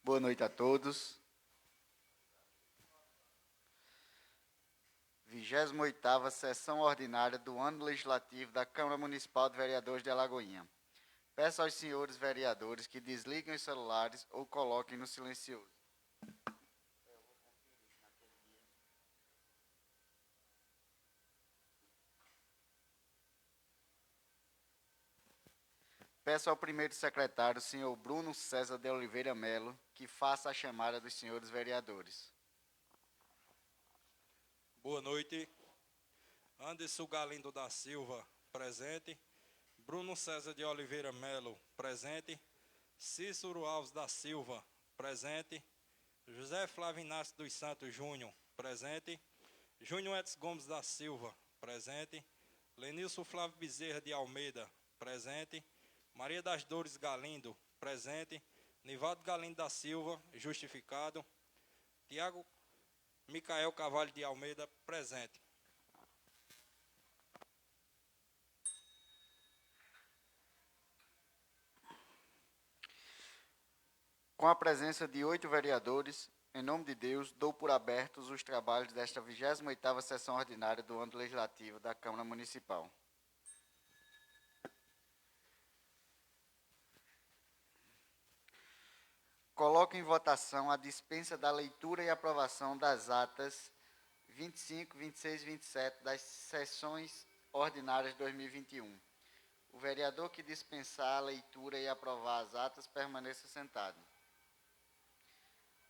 Boa noite a todos. 28ª Sessão Ordinária do Ano Legislativo da Câmara Municipal de Vereadores de Alagoinha. Peço aos senhores vereadores que desliguem os celulares ou coloquem no silencioso. Peço ao primeiro secretário, senhor Bruno César de Oliveira Melo, que faça a chamada dos senhores vereadores. Boa noite. Anderson Galindo da Silva, presente. Bruno César de Oliveira Melo, presente. Cícero Alves da Silva, presente. José Flávio Inácio dos Santos Júnior, presente. Júnior Edson Gomes da Silva, presente. Lenilson Flávio Bezerra de Almeida, presente. Maria das Dores Galindo, presente. Nivaldo Galindo da Silva, justificado. Tiago Micael Carvalho de Almeida, presente. Com a presença de 8 vereadores, em nome de Deus, dou por abertos os trabalhos desta 28ª Sessão Ordinária do Ano Legislativo da Câmara Municipal. Coloco em votação a dispensa da leitura e aprovação das atas 25, 26 e 27 das sessões ordinárias de 2021. O vereador que dispensar a leitura e aprovar as atas permaneça sentado.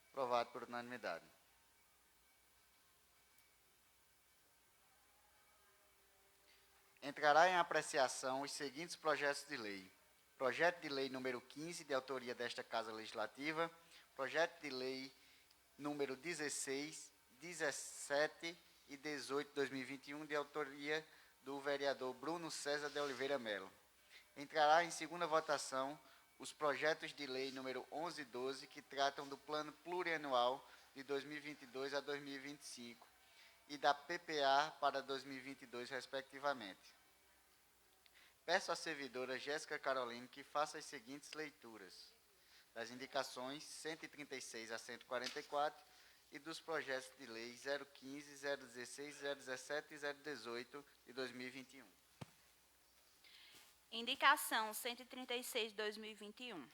Aprovado por unanimidade. Entrará em apreciação os seguintes projetos de lei. Projeto de lei número 15, de autoria desta Casa Legislativa. Projeto de lei número 16, 17 e 18 de 2021, de autoria do vereador Bruno César de Oliveira Melo. Entrará em segunda votação os projetos de lei número 11 e 12, que tratam do Plano Plurianual de 2022 a 2025 e da PPA para 2022, respectivamente. Peço à servidora Jéssica Caroline que faça as seguintes leituras das indicações 136 a 144 e dos projetos de lei 015, 016, 017 e 018 de 2021. Indicação 136 de 2021.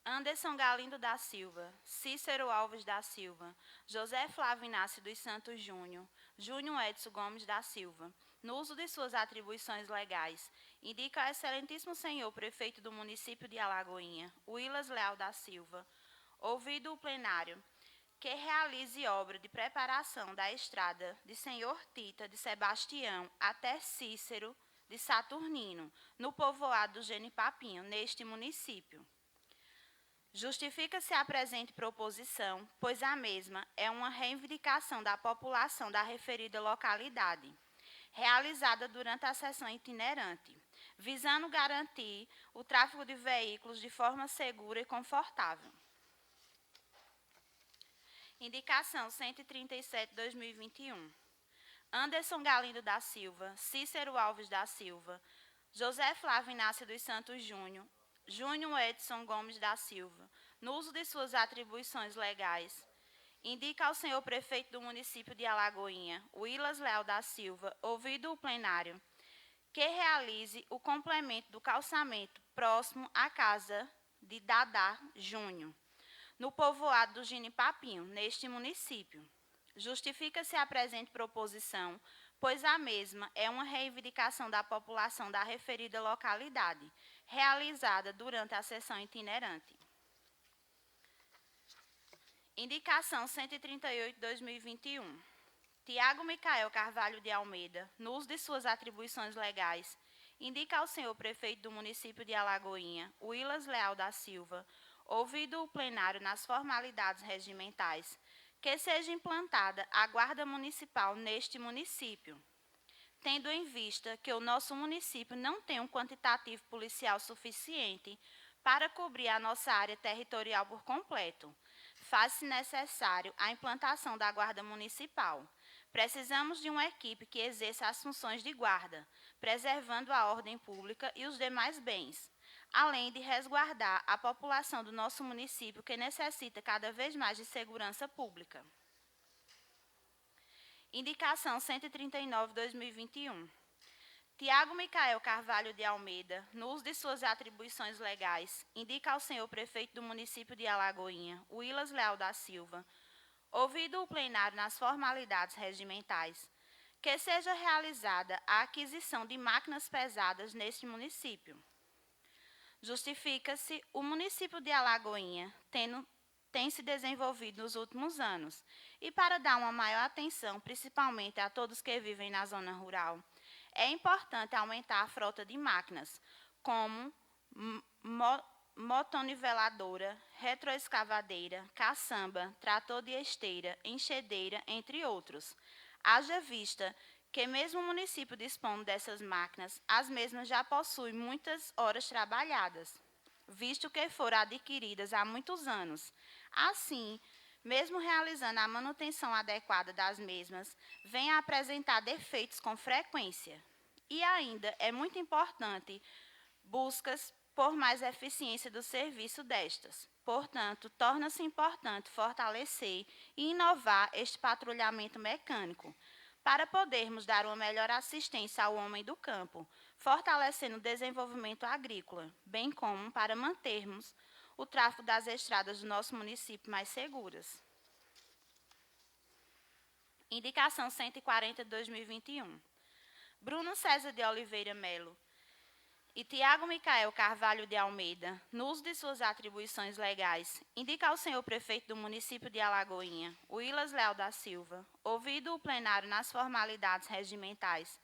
Anderson Galindo da Silva, Cícero Alves da Silva, José Flávio Inácio dos Santos Júnior, Júnior Edson Gomes da Silva, no uso de suas atribuições legais, indica ao excelentíssimo senhor prefeito do município de Alagoinha, Willas Leal da Silva, ouvido o plenário, que realize obra de preparação da estrada de Senhor Tita de Sebastião até Cícero de Saturnino, no povoado do Genipapinho, neste município. Justifica-se a presente proposição, pois a mesma é uma reivindicação da população da referida localidade, realizada durante a sessão itinerante, visando garantir o tráfego de veículos de forma segura e confortável. Indicação 137 de 2021. Anderson Galindo da Silva, Cícero Alves da Silva, José Flávio Inácio dos Santos Júnior, Júnior Edson Gomes da Silva, no uso de suas atribuições legais, indica ao senhor prefeito do município de Alagoinha, Willas Leal da Silva, ouvido o plenário, que realize o complemento do calçamento próximo à casa de Dadá Júnior, no povoado do Genipapinho, neste município. Justifica-se a presente proposição, pois a mesma é uma reivindicação da população da referida localidade, realizada durante a sessão itinerante. Indicação 138 de 2021. Tiago Micael Carvalho de Almeida, no uso de suas atribuições legais, indica ao senhor prefeito do município de Alagoinha, Willas Leal da Silva, ouvido o plenário nas formalidades regimentais, que seja implantada a Guarda Municipal neste município, tendo em vista que o nosso município não tem um quantitativo policial suficiente para cobrir a nossa área territorial por completo. Faz-se necessário a implantação da Guarda Municipal. Precisamos de uma equipe que exerça as funções de guarda, preservando a ordem pública e os demais bens, além de resguardar a população do nosso município, que necessita cada vez mais de segurança pública. Indicação 139/2021. Tiago Micael Carvalho de Almeida, no uso de suas atribuições legais, indica ao senhor prefeito do município de Alagoinha, Willas Leal da Silva, ouvido o plenário nas formalidades regimentais, que seja realizada a aquisição de máquinas pesadas neste município. Justifica-se o município de Alagoinha tem se desenvolvido nos últimos anos, e para dar uma maior atenção, principalmente a todos que vivem na zona rural, é importante aumentar a frota de máquinas, como motoniveladora, retroescavadeira, caçamba, trator de esteira, enxedeira, entre outros. Haja vista que mesmo o município dispondo dessas máquinas, as mesmas já possuem muitas horas trabalhadas, visto que foram adquiridas há muitos anos. Assim, mesmo realizando a manutenção adequada das mesmas, vem a apresentar defeitos com frequência. E ainda é muito importante buscas por mais eficiência do serviço destas. Portanto, torna-se importante fortalecer e inovar este patrulhamento mecânico, para podermos dar uma melhor assistência ao homem do campo, fortalecendo o desenvolvimento agrícola, bem como para mantermos o tráfego das estradas do nosso município mais seguras. Indicação 140/2021. Bruno César de Oliveira Melo e Tiago Micael Carvalho de Almeida, no uso de suas atribuições legais, indica ao senhor prefeito do município de Alagoinha, Willas Leal da Silva, ouvido o plenário nas formalidades regimentais,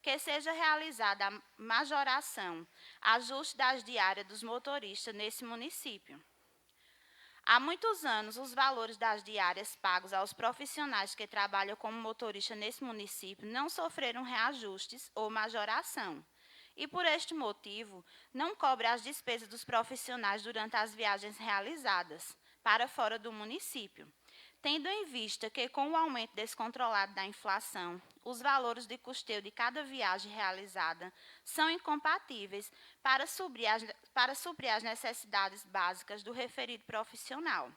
que seja realizada a majoração, ajuste das diárias dos motoristas nesse município. Há muitos anos, os valores das diárias pagos aos profissionais que trabalham como motorista nesse município não sofreram reajustes ou majoração. E, por este motivo, não cobre as despesas dos profissionais durante as viagens realizadas para fora do município, tendo em vista que, com o aumento descontrolado da inflação, os valores de custeio de cada viagem realizada são incompatíveis para suprir as necessidades básicas do referido profissional.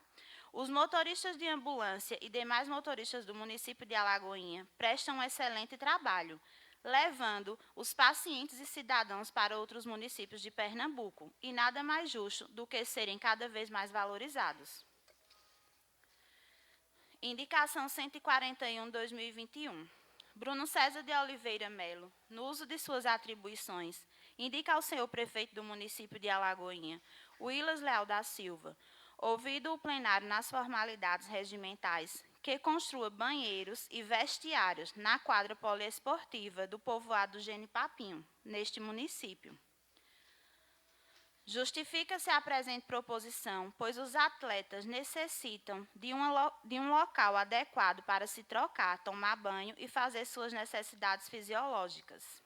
Os motoristas de ambulância e demais motoristas do município de Alagoinha prestam um excelente trabalho, levando os pacientes e cidadãos para outros municípios de Pernambuco, e nada mais justo do que serem cada vez mais valorizados. Indicação 141/2021. Bruno César de Oliveira Melo, no uso de suas atribuições, indica ao senhor prefeito do município de Alagoinha, Willas Leal da Silva, ouvido o plenário nas formalidades regimentais, que construa banheiros e vestiários na quadra poliesportiva do povoado do Genipapinho, neste município. Justifica-se a presente proposição, pois os atletas necessitam de um local adequado para se trocar, tomar banho e fazer suas necessidades fisiológicas.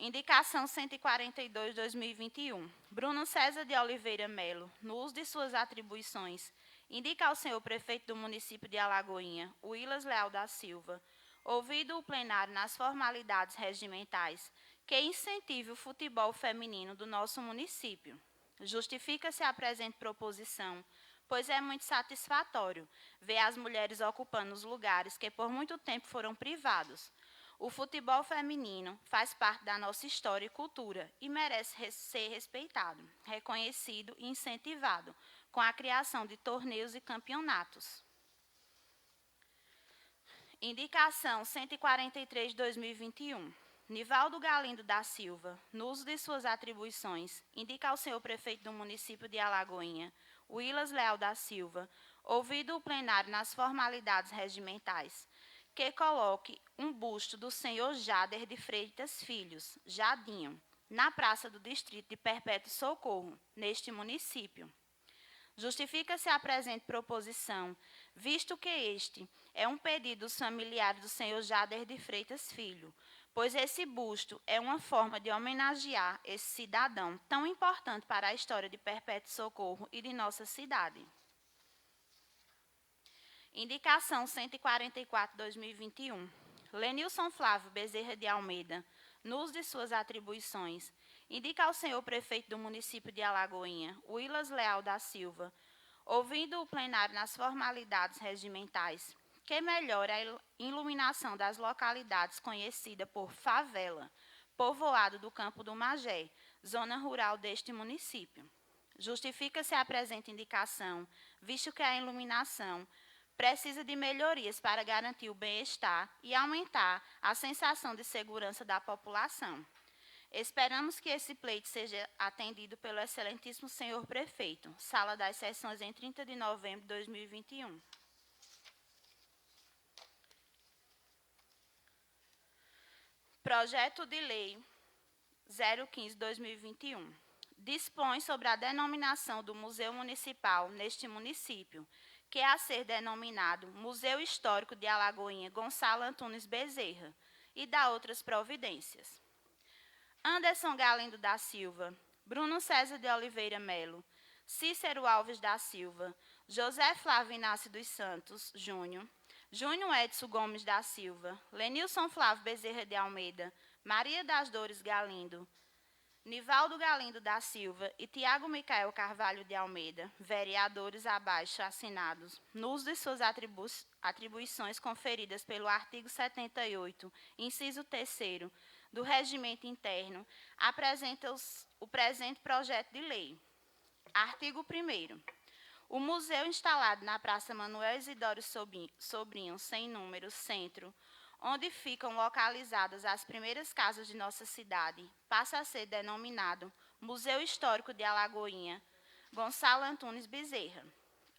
Indicação 142/2021. Bruno César de Oliveira Melo, no uso de suas atribuições, indica ao senhor prefeito do município de Alagoinha, Willas Leal da Silva, ouvido o plenário nas formalidades regimentais, que incentive o futebol feminino do nosso município. Justifica-se a presente proposição, pois é muito satisfatório ver as mulheres ocupando os lugares que por muito tempo foram privados. O futebol feminino faz parte da nossa história e cultura e merece ser respeitado, reconhecido e incentivado com a criação de torneios e campeonatos. Indicação 143/2021. Nivaldo Galindo da Silva, no uso de suas atribuições, indica ao senhor prefeito do município de Alagoinha, Willas Leal da Silva, ouvido o plenário nas formalidades regimentais, que coloque um busto do senhor Jader de Freitas Filhos, Jadinho, na praça do distrito de Perpétuo Socorro, neste município. Justifica-se a presente proposição, visto que este é um pedido dos familiares do senhor Jader de Freitas Filho, pois esse busto é uma forma de homenagear esse cidadão tão importante para a história de Perpétuo Socorro e de nossa cidade. Indicação 144/2021. Lenilson Flávio Bezerra de Almeida, no uso de suas atribuições, indica ao senhor prefeito do município de Alagoinha, Willas Leal da Silva, ouvindo o plenário nas formalidades regimentais, que melhore a iluminação das localidades conhecidas por favela, povoado do Campo do Magé, zona rural deste município. Justifica-se a presente indicação, visto que a iluminação precisa de melhorias para garantir o bem-estar e aumentar a sensação de segurança da população. Esperamos que esse pleito seja atendido pelo excelentíssimo senhor prefeito. Sala das Sessões, em 30 de novembro de 2021. Projeto de Lei 015/2021. Dispõe sobre a denominação do Museu Municipal neste município, que é a ser denominado Museu Histórico de Alagoinha Gonçalo Antunes Bezerra, e dá outras providências. Anderson Galindo da Silva, Bruno César de Oliveira Melo, Cícero Alves da Silva, José Flávio Inácio dos Santos Júnior, Júnior Edson Gomes da Silva, Lenilson Flávio Bezerra de Almeida, Maria das Dores Galindo, Nivaldo Galindo da Silva e Tiago Micael Carvalho de Almeida, vereadores abaixo assinados, no uso de suas atribuições conferidas pelo artigo 78, inciso 3º, do Regimento Interno, apresenta o presente projeto de lei. Artigo 1º. O museu instalado na Praça Manuel Isidoro Sobrinho, sem número, Centro, onde ficam localizadas as primeiras casas de nossa cidade, passa a ser denominado Museu Histórico de Alagoinha, Gonçalo Antunes Bezerra.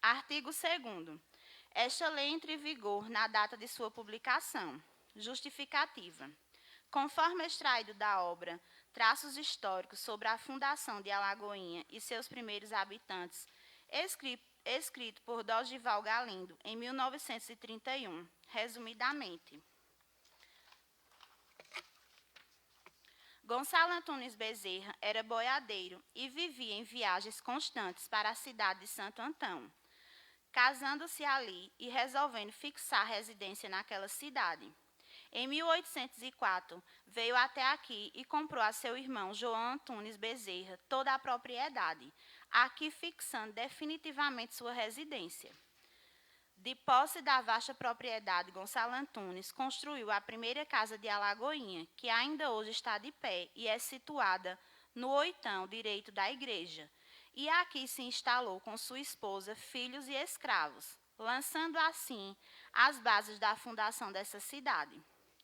Artigo 2º. Esta lei entra em vigor na data de sua publicação. Justificativa. Conforme extraído da obra Traços Históricos sobre a Fundação de Alagoinha e seus primeiros habitantes, escrito por Dorival Galindo, em 1931, resumidamente. Gonçalo Antunes Bezerra era boiadeiro e vivia em viagens constantes para a cidade de Santo Antão, casando-se ali e resolvendo fixar residência naquela cidade. Em 1804, veio até aqui e comprou a seu irmão João Antunes Bezerra toda a propriedade, aqui fixando definitivamente sua residência. De posse da vasta propriedade, Gonçalo Antunes construiu a primeira casa de Alagoinha, que ainda hoje está de pé e é situada no oitão direito da igreja. E aqui se instalou com sua esposa, filhos e escravos, lançando assim as bases da fundação dessa cidade.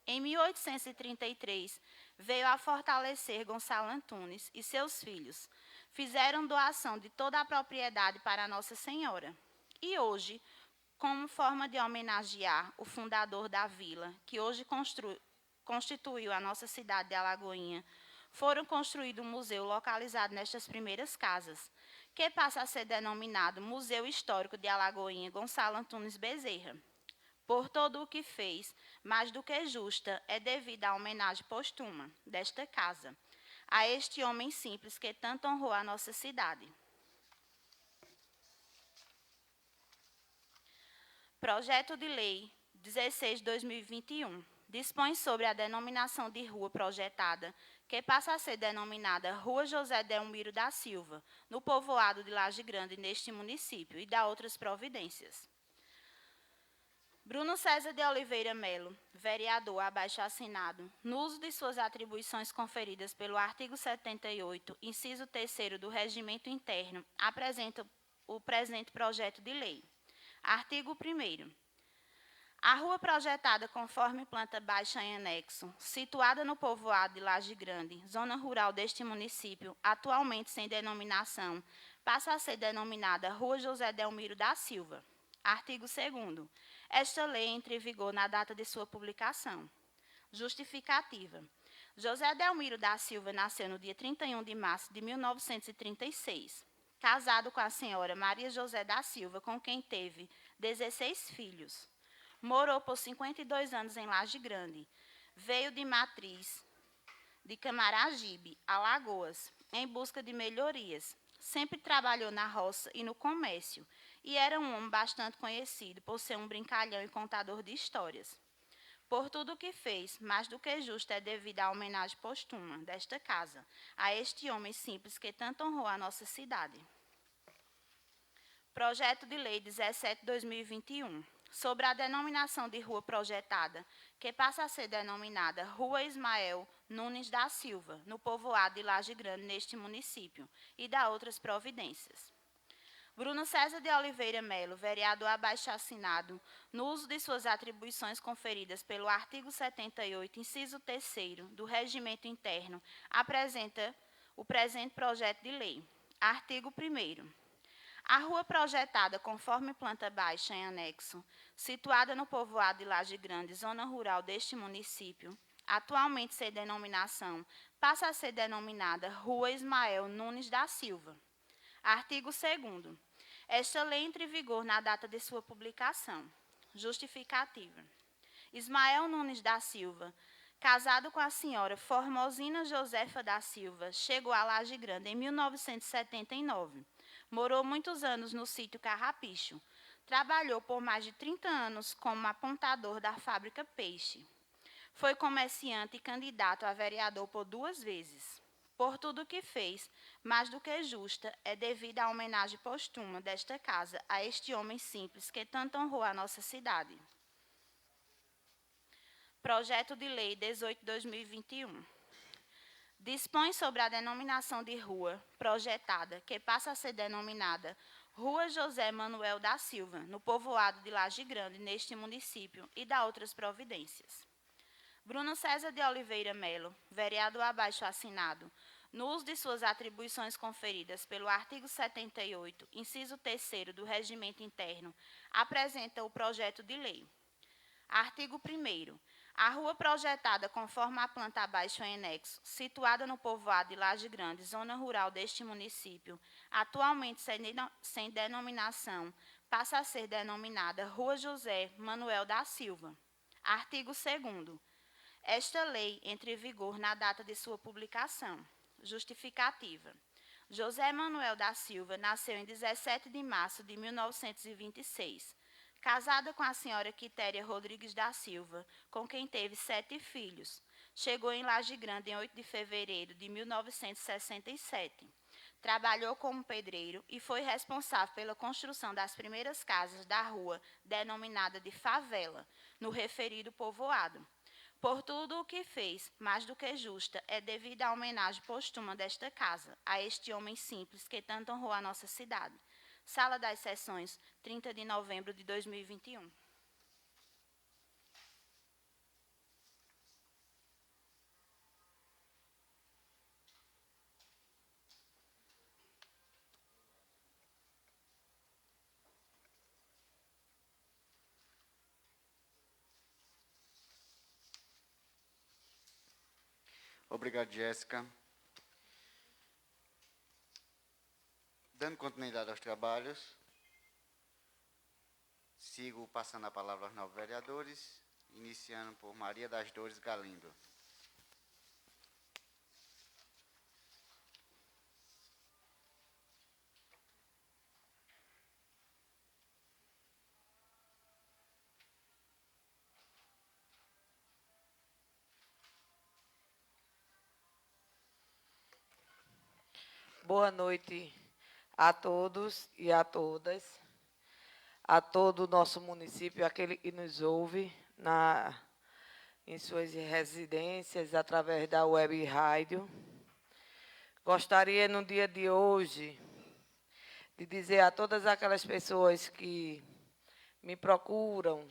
Em 1833, veio a fortalecer Gonçalo Antunes e seus filhos. Fizeram doação de toda a propriedade para Nossa Senhora. E hoje, como forma de homenagear o fundador da vila, que hoje constituiu a nossa cidade de Alagoinha, foram construído um museu localizado nestas primeiras casas, que passa a ser denominado Museu Histórico de Alagoinha Gonçalo Antunes Bezerra. Por todo o que fez, mais do que justa, é devida a homenagem póstuma desta casa, a este homem simples que tanto honrou a nossa cidade. Projeto de Lei 16/2021 dispõe sobre a denominação de rua projetada, que passa a ser denominada Rua José Delmiro da Silva, no povoado de Laje Grande, neste município, e dá outras providências. Bruno César de Oliveira Melo, vereador abaixo assinado, no uso de suas atribuições conferidas pelo artigo 78, inciso 3º do Regimento Interno, apresenta o presente projeto de lei. Artigo 1º. A rua projetada conforme planta baixa em anexo, situada no povoado de Laje Grande, zona rural deste município, atualmente sem denominação, passa a ser denominada Rua José Delmiro da Silva. Artigo 2º. Esta lei entra em vigor na data de sua publicação. Justificativa. José Delmiro da Silva nasceu no dia 31 de março de 1936. Casado com a senhora Maria José da Silva, com quem teve 16 filhos. Morou por 52 anos em Laje Grande. Veio de matriz de Camaragibe, Alagoas, em busca de melhorias. Sempre trabalhou na roça e no comércio, e era um homem bastante conhecido por ser um brincalhão e contador de histórias. Por tudo o que fez, mais do que justo é devida a homenagem póstuma desta casa, a este homem simples que tanto honrou a nossa cidade. Projeto de Lei 17/2021, sobre a denominação de rua projetada, que passa a ser denominada Rua Ismael Nunes da Silva, no povoado de Laje Grande, neste município, e da outras providências. Bruno César de Oliveira Melo, vereador abaixo-assinado, no uso de suas atribuições conferidas pelo artigo 78, inciso 3º, do Regimento Interno, apresenta o presente projeto de lei. Artigo 1º. A rua projetada conforme planta baixa em anexo, situada no povoado de Laje Grande, zona rural deste município, atualmente sem denominação, passa a ser denominada Rua Ismael Nunes da Silva. Artigo 2º. Esta lei entra em vigor na data de sua publicação. Justificativa. Ismael Nunes da Silva, casado com a senhora Formosina Josefa da Silva, chegou a Laje Grande em 1979. Morou muitos anos no sítio Carrapicho. Trabalhou por mais de 30 anos como apontador da fábrica Peixe. Foi comerciante e candidato a vereador por 2 vezes. Por tudo o que fez, mais do que justa, é devida a homenagem póstuma desta casa a este homem simples que tanto honrou a nossa cidade. Projeto de Lei 18/2021. Dispõe sobre a denominação de rua projetada, que passa a ser denominada Rua José Manuel da Silva, no povoado de Laje Grande, neste município, e da outras providências. Bruno César de Oliveira Melo, vereador abaixo-assinado, no uso de suas atribuições conferidas pelo artigo 78, inciso 3º do Regimento Interno, apresenta o projeto de lei. Artigo 1º. A rua projetada conforme a planta abaixo em anexo, situada no povoado de Laje Grande, zona rural deste município, atualmente sem denominação, passa a ser denominada Rua José Manuel da Silva. Artigo 2º. Esta lei entra em vigor na data de sua publicação. Justificativa. José Manuel da Silva nasceu em 17 de março de 1926. Casada com a senhora Quitéria Rodrigues da Silva, com quem teve 7 filhos. Chegou em Laje Grande em 8 de fevereiro de 1967. Trabalhou como pedreiro e foi responsável pela construção das primeiras casas da rua, denominada de Favela, no referido povoado. Por tudo o que fez, mais do que justa, é devida a homenagem póstuma desta casa, a este homem simples que tanto honrou a nossa cidade. Sala das Sessões, 30 de novembro de 2021. Obrigado, Jéssica. Dando continuidade aos trabalhos, sigo passando a palavra aos 9 vereadores, iniciando por Maria das Dores Galindo. Boa noite a todos e a todas, a todo o nosso município, aquele que nos ouve em suas residências, através da web rádio. Gostaria, no dia de hoje, de dizer a todas aquelas pessoas que me procuram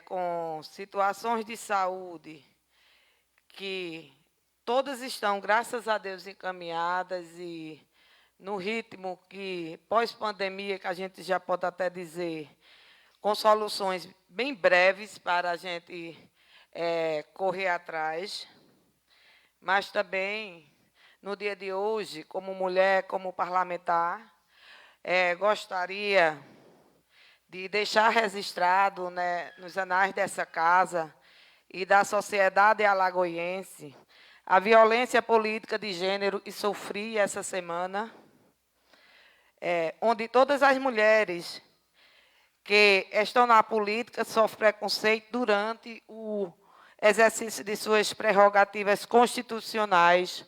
com situações de saúde, que todas estão, graças a Deus, encaminhadas e no ritmo que, pós-pandemia, que a gente já pode até dizer, com soluções bem breves para a gente correr atrás. Mas também, no dia de hoje, como mulher, como parlamentar, gostaria de deixar registrado, né, nos anais dessa casa e da sociedade alagoense, a violência política de gênero que sofri essa semana, onde todas as mulheres que estão na política sofrem preconceito durante o exercício de suas prerrogativas constitucionais.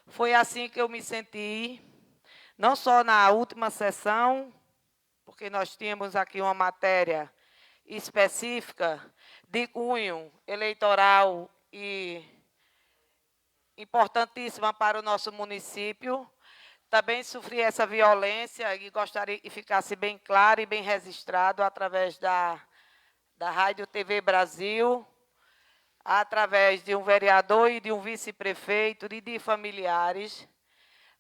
Foi assim que eu me senti, não só na última sessão, porque nós tínhamos aqui uma matéria específica de cunho eleitoral e importantíssima para o nosso município. Também sofri essa violência e gostaria que ficasse bem claro e bem registrado através da Rádio TV Brasil, através de um vereador e de um vice-prefeito e de familiares.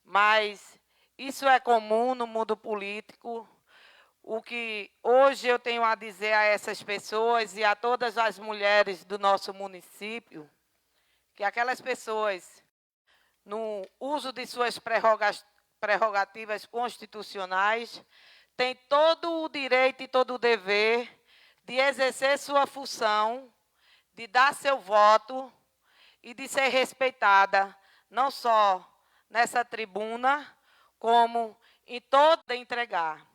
Mas isso é comum no mundo político. O que hoje eu tenho a dizer a essas pessoas e a todas as mulheres do nosso município, que aquelas pessoas, no uso de suas prerrogativas constitucionais, têm todo o direito e todo o dever de exercer sua função, de dar seu voto e de ser respeitada, não só nessa tribuna, como em toda entregar.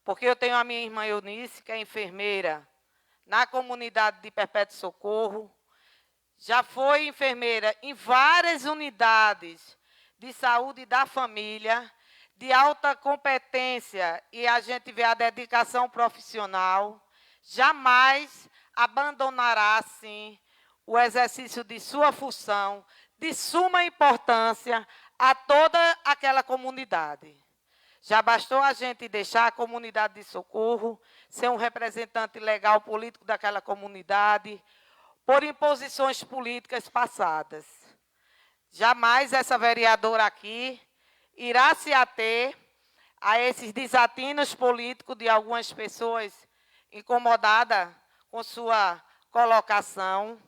Porque eu tenho a minha irmã Eunice, que é enfermeira na comunidade de Perpétuo Socorro, já foi enfermeira em várias unidades de saúde da família, de alta competência, e a gente vê a dedicação profissional, jamais abandonará, assim, o exercício de sua função, de suma importância a toda aquela comunidade. Já bastou a gente deixar a comunidade de Socorro, ser um representante legal político daquela comunidade, por imposições políticas passadas. Jamais essa vereadora aqui irá se ater a esses desatinos políticos de algumas pessoas incomodadas com sua colocação.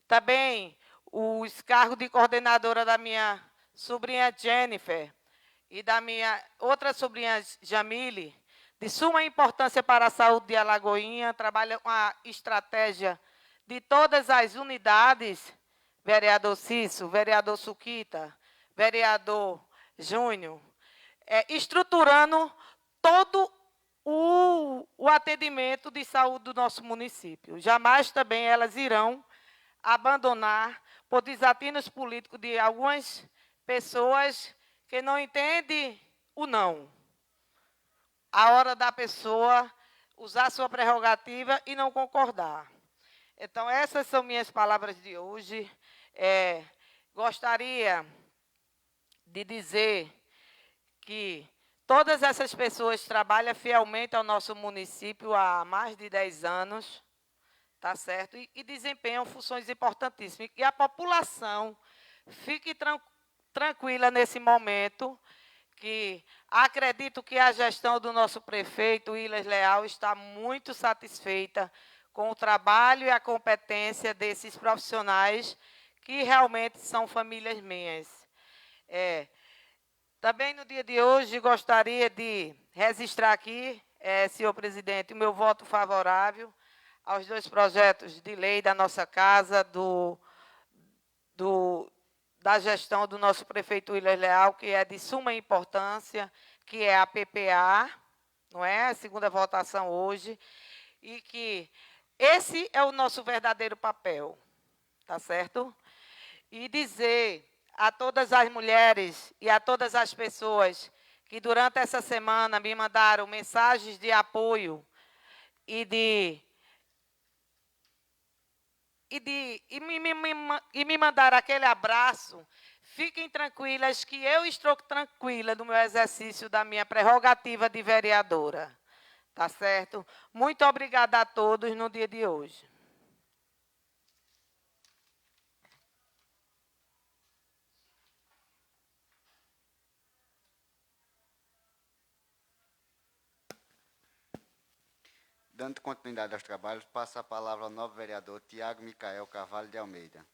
Também os cargos de coordenadora da minha sobrinha Jennifer e da minha outra sobrinha Jamile, de suma importância para a saúde de Alagoinha, trabalham com a estratégia de todas as unidades, vereador Cício, vereador Suquita, vereador Júnior, estruturando todo o atendimento de saúde do nosso município. Jamais também elas irão abandonar por desatinos políticos de algumas pessoas que não entendem o não. A hora da pessoa usar sua prerrogativa e não concordar. Então, essas são minhas palavras de hoje. Gostaria de dizer que todas essas pessoas trabalham fielmente ao nosso município há mais de 10 anos, tá certo? E desempenham funções importantíssimas. E a população fique tranquila nesse momento, que acredito que a gestão do nosso prefeito, Willis Leal, está muito satisfeita com o trabalho e a competência desses profissionais, que realmente são famílias minhas. Também no dia de hoje gostaria de registrar aqui, senhor presidente, o meu voto favorável aos 2 projetos de lei da nossa casa, da gestão do nosso prefeito Willis Leal, que é de suma importância, que é a PPA, não é? A segunda votação hoje, e que esse é o nosso verdadeiro papel, tá certo? E dizer a todas as mulheres e a todas as pessoas que durante essa semana me mandaram mensagens de apoio e me mandaram aquele abraço, fiquem tranquilas que eu estou tranquila no meu exercício da minha prerrogativa de vereadora. Tá certo? Muito obrigada a todos no dia de hoje. Dando continuidade aos trabalhos, passa a palavra ao novo vereador Tiago Micael Carvalho de Almeida.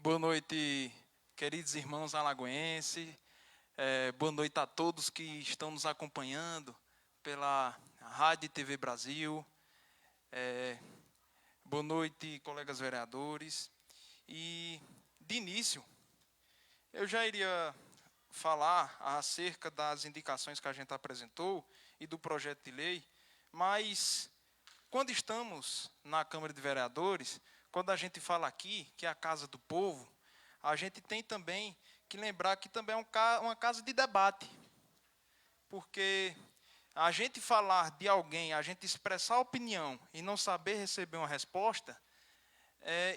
Boa noite, queridos irmãos alagoenses. Boa noite a todos que estão nos acompanhando pela Rádio e TV Brasil. Boa noite, colegas vereadores. E, de início, eu já iria falar acerca das indicações que a gente apresentou e do projeto de lei, mas, quando estamos na Câmara de Vereadores, quando a gente fala aqui que é a casa do povo, a gente tem também que lembrar que também é uma casa de debate. Porque a gente falar de alguém, a gente expressar opinião e não saber receber uma resposta,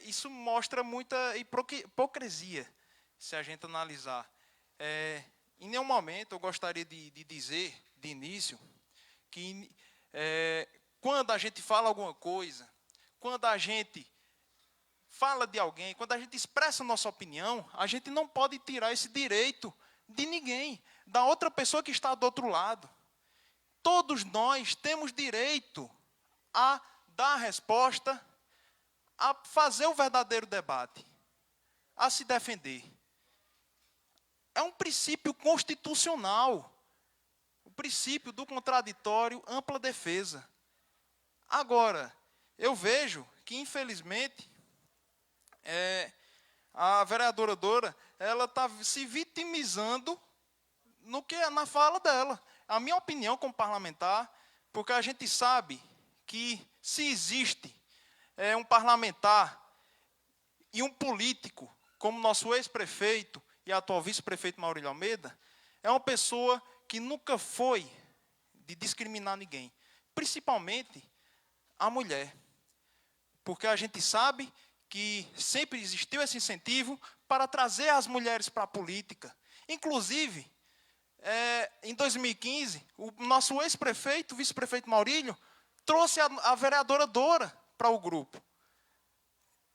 isso mostra muita hipocrisia, se a gente analisar. Em nenhum momento eu gostaria de dizer, de início, que quando a gente fala alguma coisa, quando a gente fala de alguém, quando a gente expressa nossa opinião, a gente não pode tirar esse direito de ninguém, da outra pessoa que está do outro lado. Todos nós temos direito a dar a resposta, a fazer o verdadeiro debate, a se defender. É um princípio constitucional, o princípio do contraditório, ampla defesa. Agora, eu vejo que, infelizmente, a vereadora Dora, ela está se vitimizando na fala dela. A minha opinião como parlamentar, porque a gente sabe que se existe um parlamentar e um político, como nosso ex-prefeito e atual vice-prefeito Maurílio Almeida, é uma pessoa que nunca foi de discriminar ninguém, principalmente a mulher. Porque a gente sabe que sempre existiu esse incentivo para trazer as mulheres para a política. Inclusive, em 2015, o nosso ex-prefeito, vice-prefeito Maurílio, trouxe a vereadora Dora para o grupo.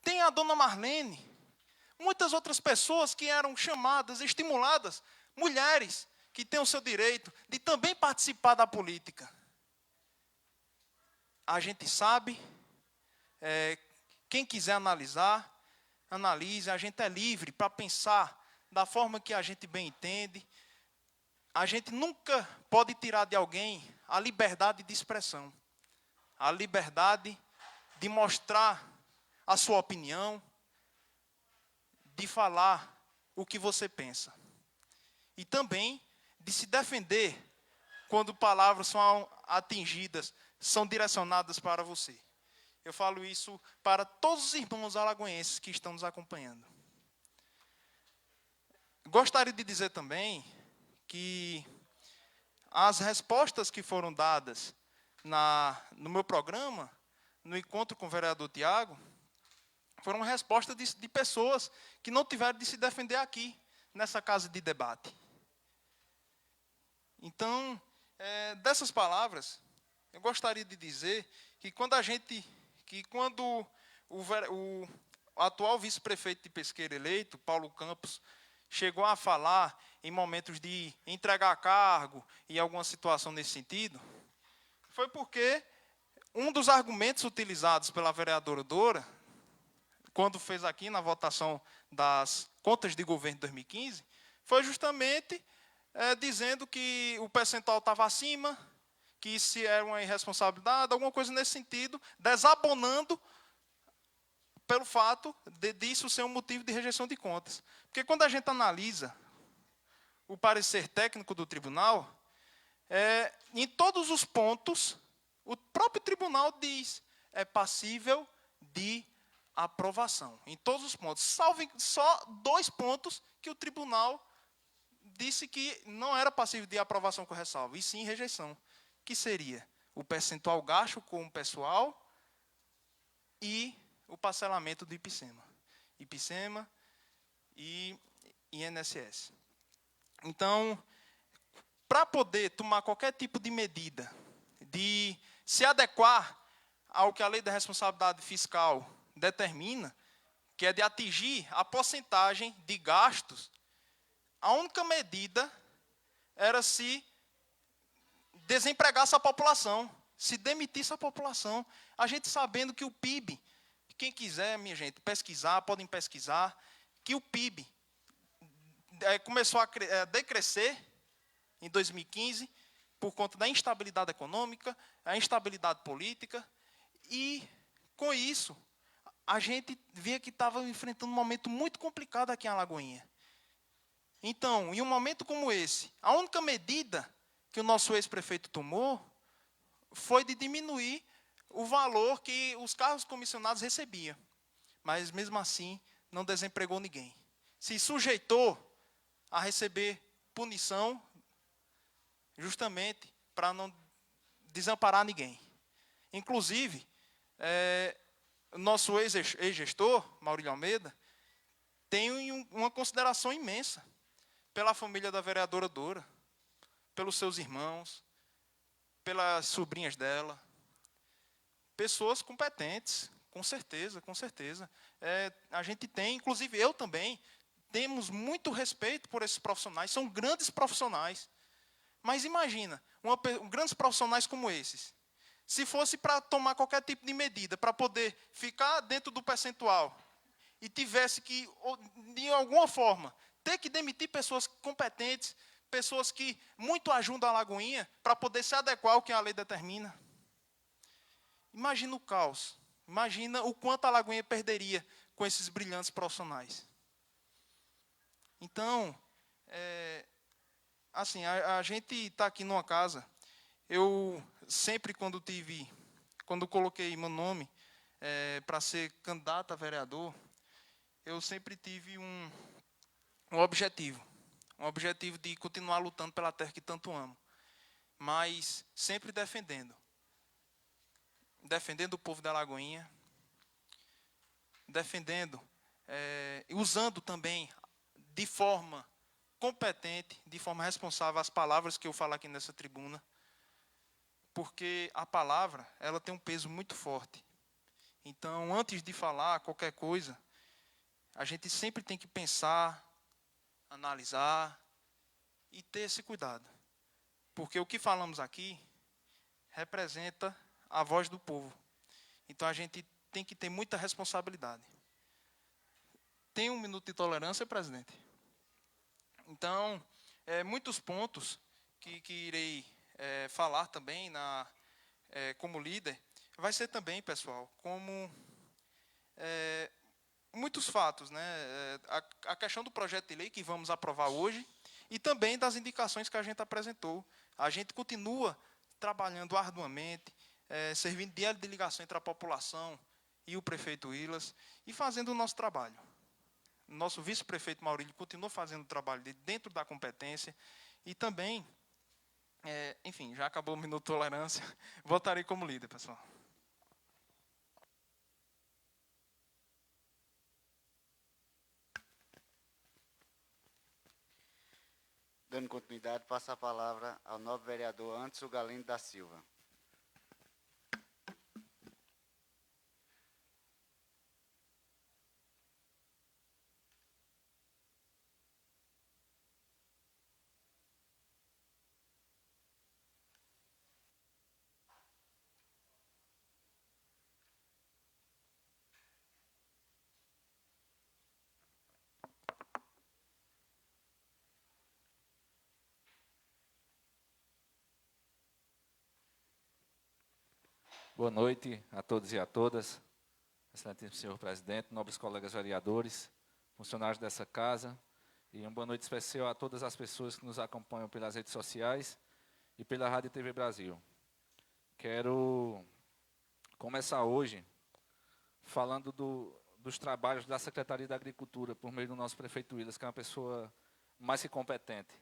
Tem a dona Marlene, muitas outras pessoas que eram chamadas, estimuladas, mulheres que têm o seu direito de também participar da política. A gente sabe, quem quiser analisar, analise, a gente é livre para pensar da forma que a gente bem entende. A gente nunca pode tirar de alguém a liberdade de expressão, a liberdade de mostrar a sua opinião, de falar o que você pensa. E também de se defender quando palavras são atingidas, são direcionadas para você. Eu falo isso para todos os irmãos alagoenses que estão nos acompanhando. Gostaria de dizer também que as respostas que foram dadas no meu programa, no encontro com o vereador Tiago, foram respostas de pessoas que não tiveram de se defender aqui, nessa casa de debate. Então, dessas palavras, eu gostaria de dizer que quando o atual vice-prefeito de Pesqueira eleito, Paulo Campos, chegou a falar em momentos de entregar cargo e alguma situação nesse sentido, foi porque um dos argumentos utilizados pela vereadora Dora, quando fez aqui na votação das contas de governo de 2015, foi justamente dizendo que o percentual estava acima, que isso era uma irresponsabilidade, alguma coisa nesse sentido, desabonando pelo fato disso ser um motivo de rejeição de contas. Porque quando a gente analisa o parecer técnico do tribunal, em todos os pontos, o próprio tribunal diz, é passível de aprovação. Em todos os pontos. Salvo só 2 pontos que o tribunal disse que não era passível de aprovação com ressalva, e sim rejeição. Que seria o percentual gasto com o pessoal e o parcelamento do IPSEMA. IPSEMA e INSS. Então, para poder tomar qualquer tipo de medida, de se adequar ao que a lei da responsabilidade fiscal determina, que é de atingir a porcentagem de gastos, a única medida era se desempregasse a população, se demitisse a população. A gente sabendo que o PIB, quem quiser, minha gente, pesquisar, podem pesquisar, que o PIB começou a decrescer em 2015 por conta da instabilidade econômica, a instabilidade política, e, com isso, a gente via que estava enfrentando um momento muito complicado aqui em Alagoinha. Então, em um momento como esse, a única medida que o nosso ex-prefeito tomou foi de diminuir o valor que os cargos comissionados recebiam. Mas, mesmo assim, não desempregou ninguém. Se sujeitou a receber punição justamente para não desamparar ninguém. Inclusive, o nosso ex-gestor, Maurílio Almeida, tem uma consideração imensa pela família da vereadora Dora, pelos seus irmãos, pelas sobrinhas dela. Pessoas competentes, com certeza, com certeza. A gente tem, inclusive eu também, temos muito respeito por esses profissionais, são grandes profissionais. Mas imagina, grandes profissionais como esses, se fosse para tomar qualquer tipo de medida, para poder ficar dentro do percentual, e tivesse que, de alguma forma, ter que demitir pessoas competentes, pessoas que muito ajudam a Alagoinha, para poder se adequar ao que a lei determina. Imagina o caos, imagina o quanto a Alagoinha perderia com esses brilhantes profissionais. Então, assim, a gente está aqui numa casa, eu sempre quando coloquei meu nome para ser candidato a vereador, eu sempre tive um objetivo de continuar lutando pela terra que tanto amo, mas sempre defendendo o povo da Alagoinha, defendendo, usando também de forma competente, de forma responsável, as palavras que eu falo aqui nessa tribuna, porque a palavra, ela tem um peso muito forte. Então, antes de falar qualquer coisa, a gente sempre tem que pensar, analisar e ter esse cuidado. Porque o que falamos aqui representa a voz do povo. Então, a gente tem que ter muita responsabilidade. Tem um minuto de tolerância, presidente? Então, muitos pontos que irei falar também como líder, vai ser também, pessoal, como muitos fatos, né? A questão do projeto de lei que vamos aprovar hoje e também das indicações que a gente apresentou. A gente continua trabalhando arduamente, servindo de elo de ligação entre a população e o prefeito Wilas e fazendo o nosso trabalho. Nosso vice-prefeito Maurílio continua fazendo o trabalho dele dentro da competência e também, enfim, já acabou o minuto de tolerância, votarei como líder, pessoal. Dando continuidade, passo a palavra ao nobre vereador Anderson Galindo da Silva. Boa noite a todos e a todas, excelentíssimo senhor presidente, nobres colegas vereadores, funcionários dessa casa, e uma boa noite especial a todas as pessoas que nos acompanham pelas redes sociais e pela Rádio e TV Brasil. Quero começar hoje falando dos trabalhos da Secretaria da Agricultura, por meio do nosso prefeito Wilas, que é uma pessoa mais que competente.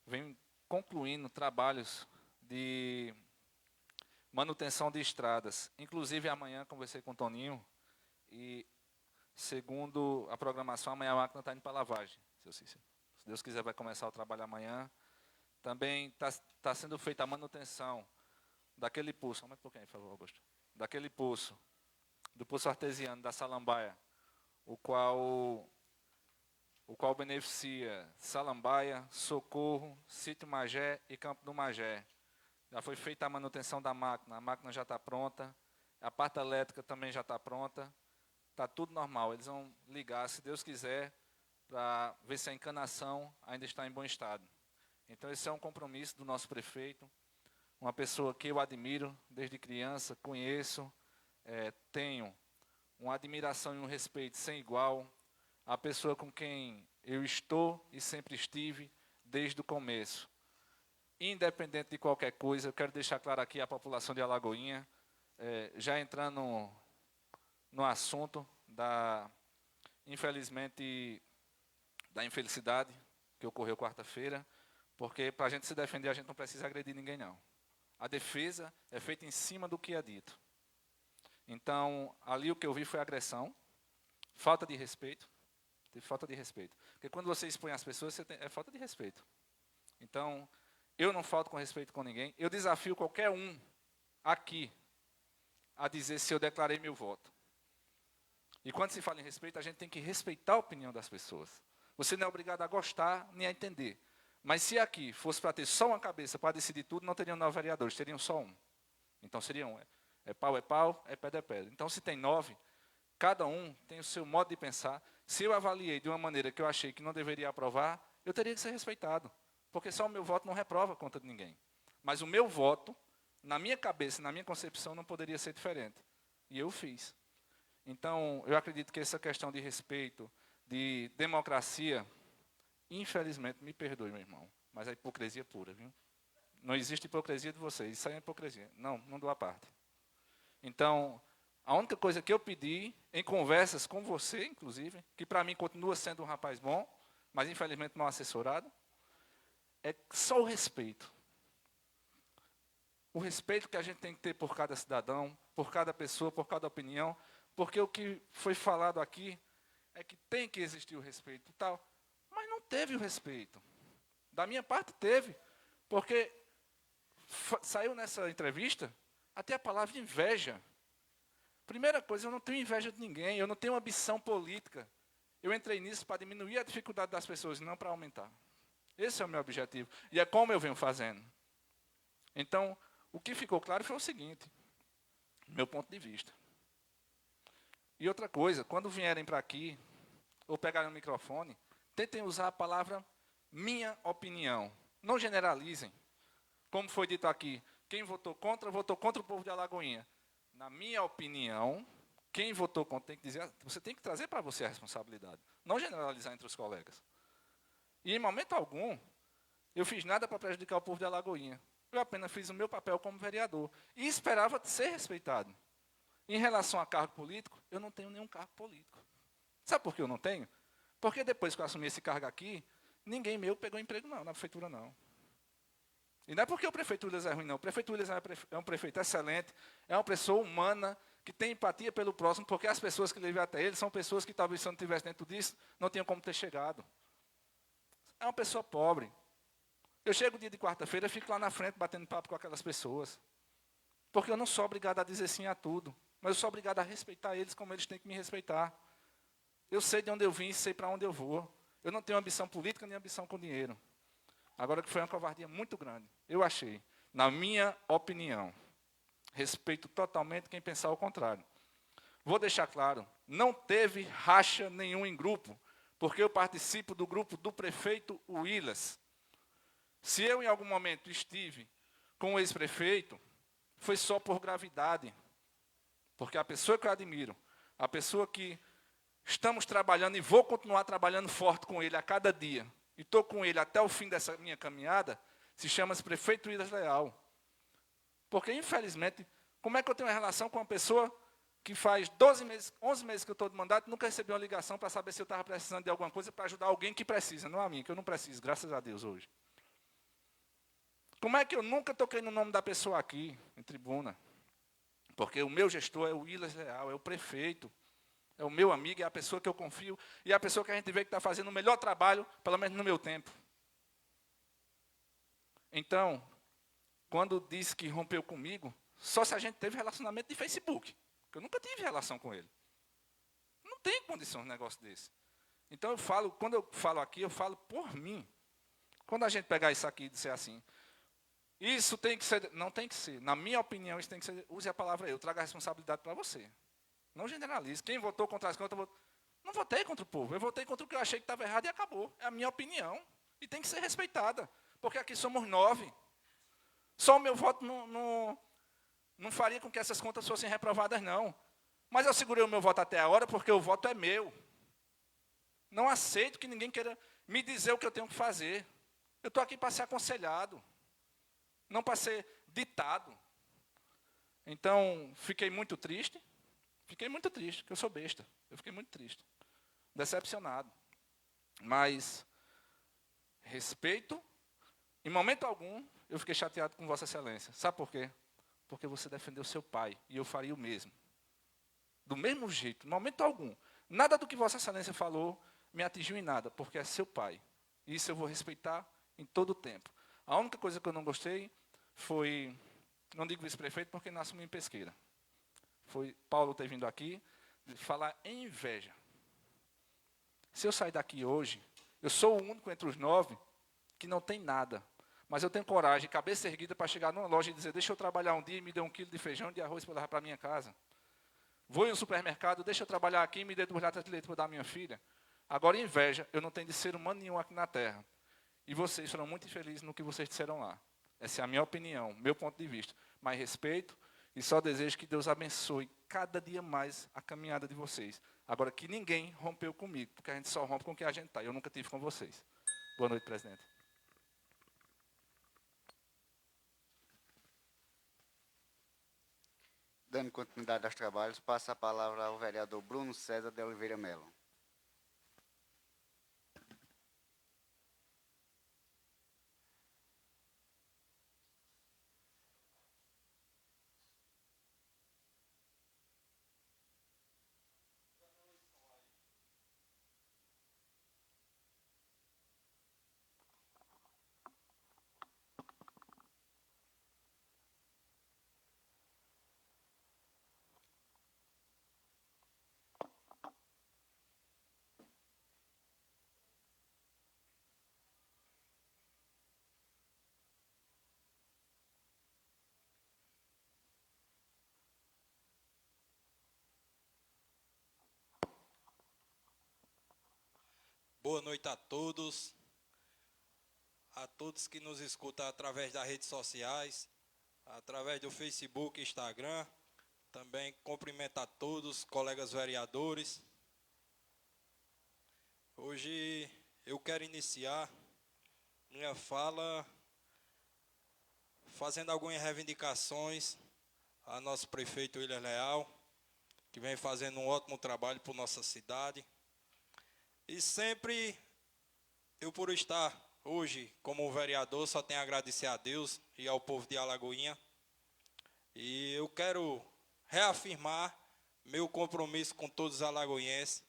Vem concluindo trabalhos de manutenção de estradas. Inclusive, amanhã conversei com o Toninho e, segundo a programação, amanhã a máquina está indo para lavagem. Se Deus quiser, vai começar o trabalho amanhã. Também está sendo feita a manutenção daquele poço. Aumenta um pouquinho, por favor, Augusto. Daquele poço, do poço artesiano da Salambaia, o qual beneficia Salambaia, Socorro, Sítio Magé e Campo do Magé. Já foi feita a manutenção da máquina, a máquina já está pronta, a parte elétrica também já está pronta. está tudo normal. Eles vão ligar, se Deus quiser, para ver se a encanação ainda está em bom estado. Então, esse é um compromisso do nosso prefeito, uma pessoa que eu admiro desde criança, conheço, tenho uma admiração e um respeito sem igual, a pessoa com quem eu estou e sempre estive desde o começo. Independente de qualquer coisa, eu quero deixar claro aqui à população de Alagoinha, já entrando no assunto infelizmente, da infelicidade que ocorreu quarta-feira, porque para a gente se defender, a gente não precisa agredir ninguém, não. A defesa é feita em cima do que é dito. Então, ali o que eu vi foi agressão, falta de respeito, teve falta de respeito. Porque quando você expõe as pessoas, é falta de respeito. Então, eu não falto com respeito com ninguém. Eu desafio qualquer um aqui a dizer se eu declarei meu voto. E quando se fala em respeito, a gente tem que respeitar a opinião das pessoas. Você não é obrigado a gostar nem a entender. Mas se aqui fosse para ter só uma cabeça para decidir tudo, não teriam 9 vereadores, teriam só um. Então seriam é pau, é pedra, é pedra. Então se tem 9, cada um tem o seu modo de pensar. Se eu avaliei de uma maneira que eu achei que não deveria aprovar, eu teria que ser respeitado. Porque só o meu voto não reprova contra de ninguém. Mas o meu voto, na minha cabeça, na minha concepção, não poderia ser diferente. E eu fiz. Então, eu acredito que essa questão de respeito, de democracia, infelizmente, me perdoe, meu irmão, mas é hipocrisia pura, viu? Não existe hipocrisia de vocês, isso aí é hipocrisia. Não dou a parte. Então, a única coisa que eu pedi, em conversas com você, inclusive, que para mim continua sendo um rapaz bom, mas infelizmente mal assessorado, é só o respeito. O respeito que a gente tem que ter por cada cidadão, por cada pessoa, por cada opinião, porque o que foi falado aqui é que tem que existir o respeito e tal, mas não teve o respeito. Da minha parte teve, porque saiu nessa entrevista até a palavra inveja. Primeira coisa, eu não tenho inveja de ninguém, eu não tenho ambição política. Eu entrei nisso para diminuir a dificuldade das pessoas, não para aumentar. Esse é o meu objetivo, e é como eu venho fazendo. Então, o que ficou claro foi o seguinte, meu ponto de vista. E outra coisa, quando vierem para aqui, ou pegarem o microfone, tentem usar a palavra minha opinião. Não generalizem. Como foi dito aqui, quem votou contra o povo de Alagoinha. Na minha opinião, quem votou contra tem que dizer, você tem que trazer para você a responsabilidade. Não generalizar entre os colegas. E em momento algum, eu fiz nada para prejudicar o povo de Alagoinha. Eu apenas fiz o meu papel como vereador. E esperava ser respeitado. Em relação a cargo político, eu não tenho nenhum cargo político. Sabe por que eu não tenho? Porque depois que eu assumi esse cargo aqui, ninguém meu pegou emprego não, na prefeitura não. E não é porque o prefeito Willis é ruim, não. O prefeito Willis é um prefeito excelente, é uma pessoa humana, que tem empatia pelo próximo, porque as pessoas que levam até ele são pessoas que talvez se não estivessem dentro disso, não tinham como ter chegado. É uma pessoa pobre. Eu chego dia de quarta-feira e fico lá na frente batendo papo com aquelas pessoas. Porque eu não sou obrigado a dizer sim a tudo, mas eu sou obrigado a respeitar eles como eles têm que me respeitar. Eu sei de onde eu vim e sei para onde eu vou. Eu não tenho ambição política nem ambição com dinheiro. Agora que foi uma covardia muito grande, eu achei, na minha opinião, respeito totalmente quem pensar o contrário. Vou deixar claro, não teve racha nenhum em grupo, porque eu participo do grupo do prefeito Willis. Se eu em algum momento estive com o ex-prefeito, foi só por gravidade, porque a pessoa que eu admiro, a pessoa que estamos trabalhando e vou continuar trabalhando forte com ele a cada dia, e estou com ele até o fim dessa minha caminhada, se chama-se prefeito Willis Leal. Porque, infelizmente, como é que eu tenho uma relação com uma pessoa que faz 12 meses, 11 meses que eu estou de mandato, nunca recebi uma ligação para saber se eu estava precisando de alguma coisa para ajudar alguém que precisa, não a mim, que eu não preciso, graças a Deus, hoje. Como é que eu nunca toquei no nome da pessoa aqui, em tribuna? Porque o meu gestor é o Willis Leal, é o prefeito, é o meu amigo, é a pessoa que eu confio, e é a pessoa que a gente vê que está fazendo o melhor trabalho, pelo menos no meu tempo. Então, quando disse que rompeu comigo, só se a gente teve relacionamento de Facebook, porque eu nunca tive relação com ele. Não tem condição um negócio desse. Então, eu falo, quando eu falo aqui, eu falo por mim. Quando a gente pegar isso aqui e disser assim, isso tem que ser, não tem que ser, na minha opinião, isso tem que ser, use a palavra eu, traga a responsabilidade para você. Não generalize. Quem votou contra as contas, não votei contra o povo. Eu votei contra o que eu achei que estava errado e acabou. É a minha opinião. E tem que ser respeitada. Porque aqui somos 9. Só o meu voto não faria com que essas contas fossem reprovadas, não. Mas eu segurei o meu voto até a hora porque o voto é meu. Não aceito que ninguém queira me dizer o que eu tenho que fazer. Eu estou aqui para ser aconselhado, não para ser ditado. Então, fiquei muito triste, porque eu sou besta. Eu fiquei muito triste, decepcionado. Mas, respeito, em momento algum, eu fiquei chateado com Vossa Excelência. Sabe por quê? Porque você defendeu seu pai, e eu faria o mesmo. Do mesmo jeito, em momento algum. Nada do que Vossa Excelência falou me atingiu em nada, porque é seu pai. E isso eu vou respeitar em todo o tempo. A única coisa que eu não gostei foi, não digo vice-prefeito, porque não assumi em Pesqueira. Foi Paulo ter vindo aqui falar em inveja. Se eu sair daqui hoje, eu sou o único entre os 9 que não tem nada. Mas eu tenho coragem, cabeça erguida, para chegar numa loja e dizer, deixa eu trabalhar um dia e me dê 1 quilo de feijão e de arroz para levar para minha casa. Vou em um supermercado, deixa eu trabalhar aqui e me dê 2 latas de leite para dar à minha filha. Agora, inveja, eu não tenho de ser humano nenhum aqui na Terra. E vocês foram muito infelizes no que vocês disseram lá. Essa é a minha opinião, meu ponto de vista. Mas respeito e só desejo que Deus abençoe cada dia mais a caminhada de vocês. Agora, que ninguém rompeu comigo, porque a gente só rompe com quem a gente está. Eu nunca tive com vocês. Boa noite, presidente. Dando continuidade aos trabalhos, passa a palavra ao vereador Bruno César de Oliveira Melo. Boa noite a todos que nos escutam através das redes sociais, através do Facebook, Instagram. Também cumprimento a todos, colegas vereadores. Hoje eu quero iniciar minha fala fazendo algumas reivindicações a nosso prefeito William Leal, que vem fazendo um ótimo trabalho por nossa cidade. E sempre, eu por estar hoje como vereador, só tenho a agradecer a Deus e ao povo de Alagoinha. E eu quero reafirmar meu compromisso com todos os alagoenses,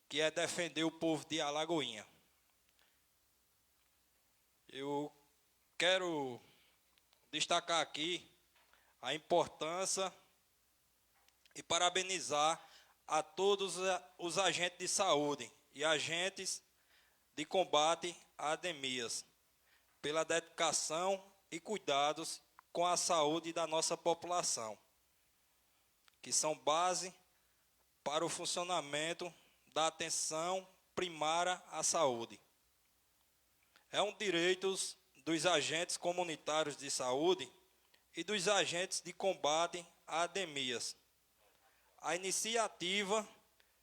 que é defender o povo de Alagoinha. Eu quero destacar aqui a importância e parabenizar a todos os agentes de saúde e agentes de combate a endemias, pela dedicação e cuidados com a saúde da nossa população, que são base para o funcionamento da atenção primária à saúde. É um direito dos agentes comunitários de saúde e dos agentes de combate a endemias. A iniciativa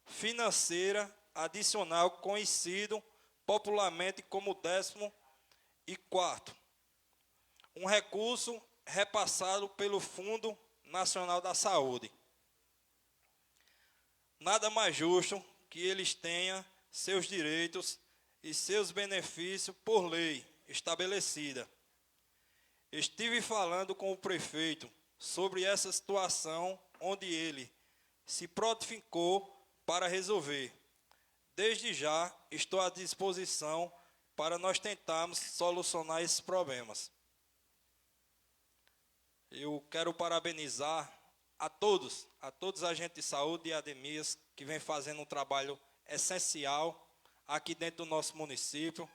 financeira adicional conhecido popularmente como 14º, um recurso repassado pelo Fundo Nacional da Saúde. Nada mais justo que eles tenham seus direitos e seus benefícios por lei estabelecida. Estive falando com o prefeito sobre essa situação, onde ele se prontificou para resolver. Desde já, estou à disposição para nós tentarmos solucionar esses problemas. Eu quero parabenizar a todos os agentes de saúde e endemias que vêm fazendo um trabalho essencial aqui dentro do nosso município.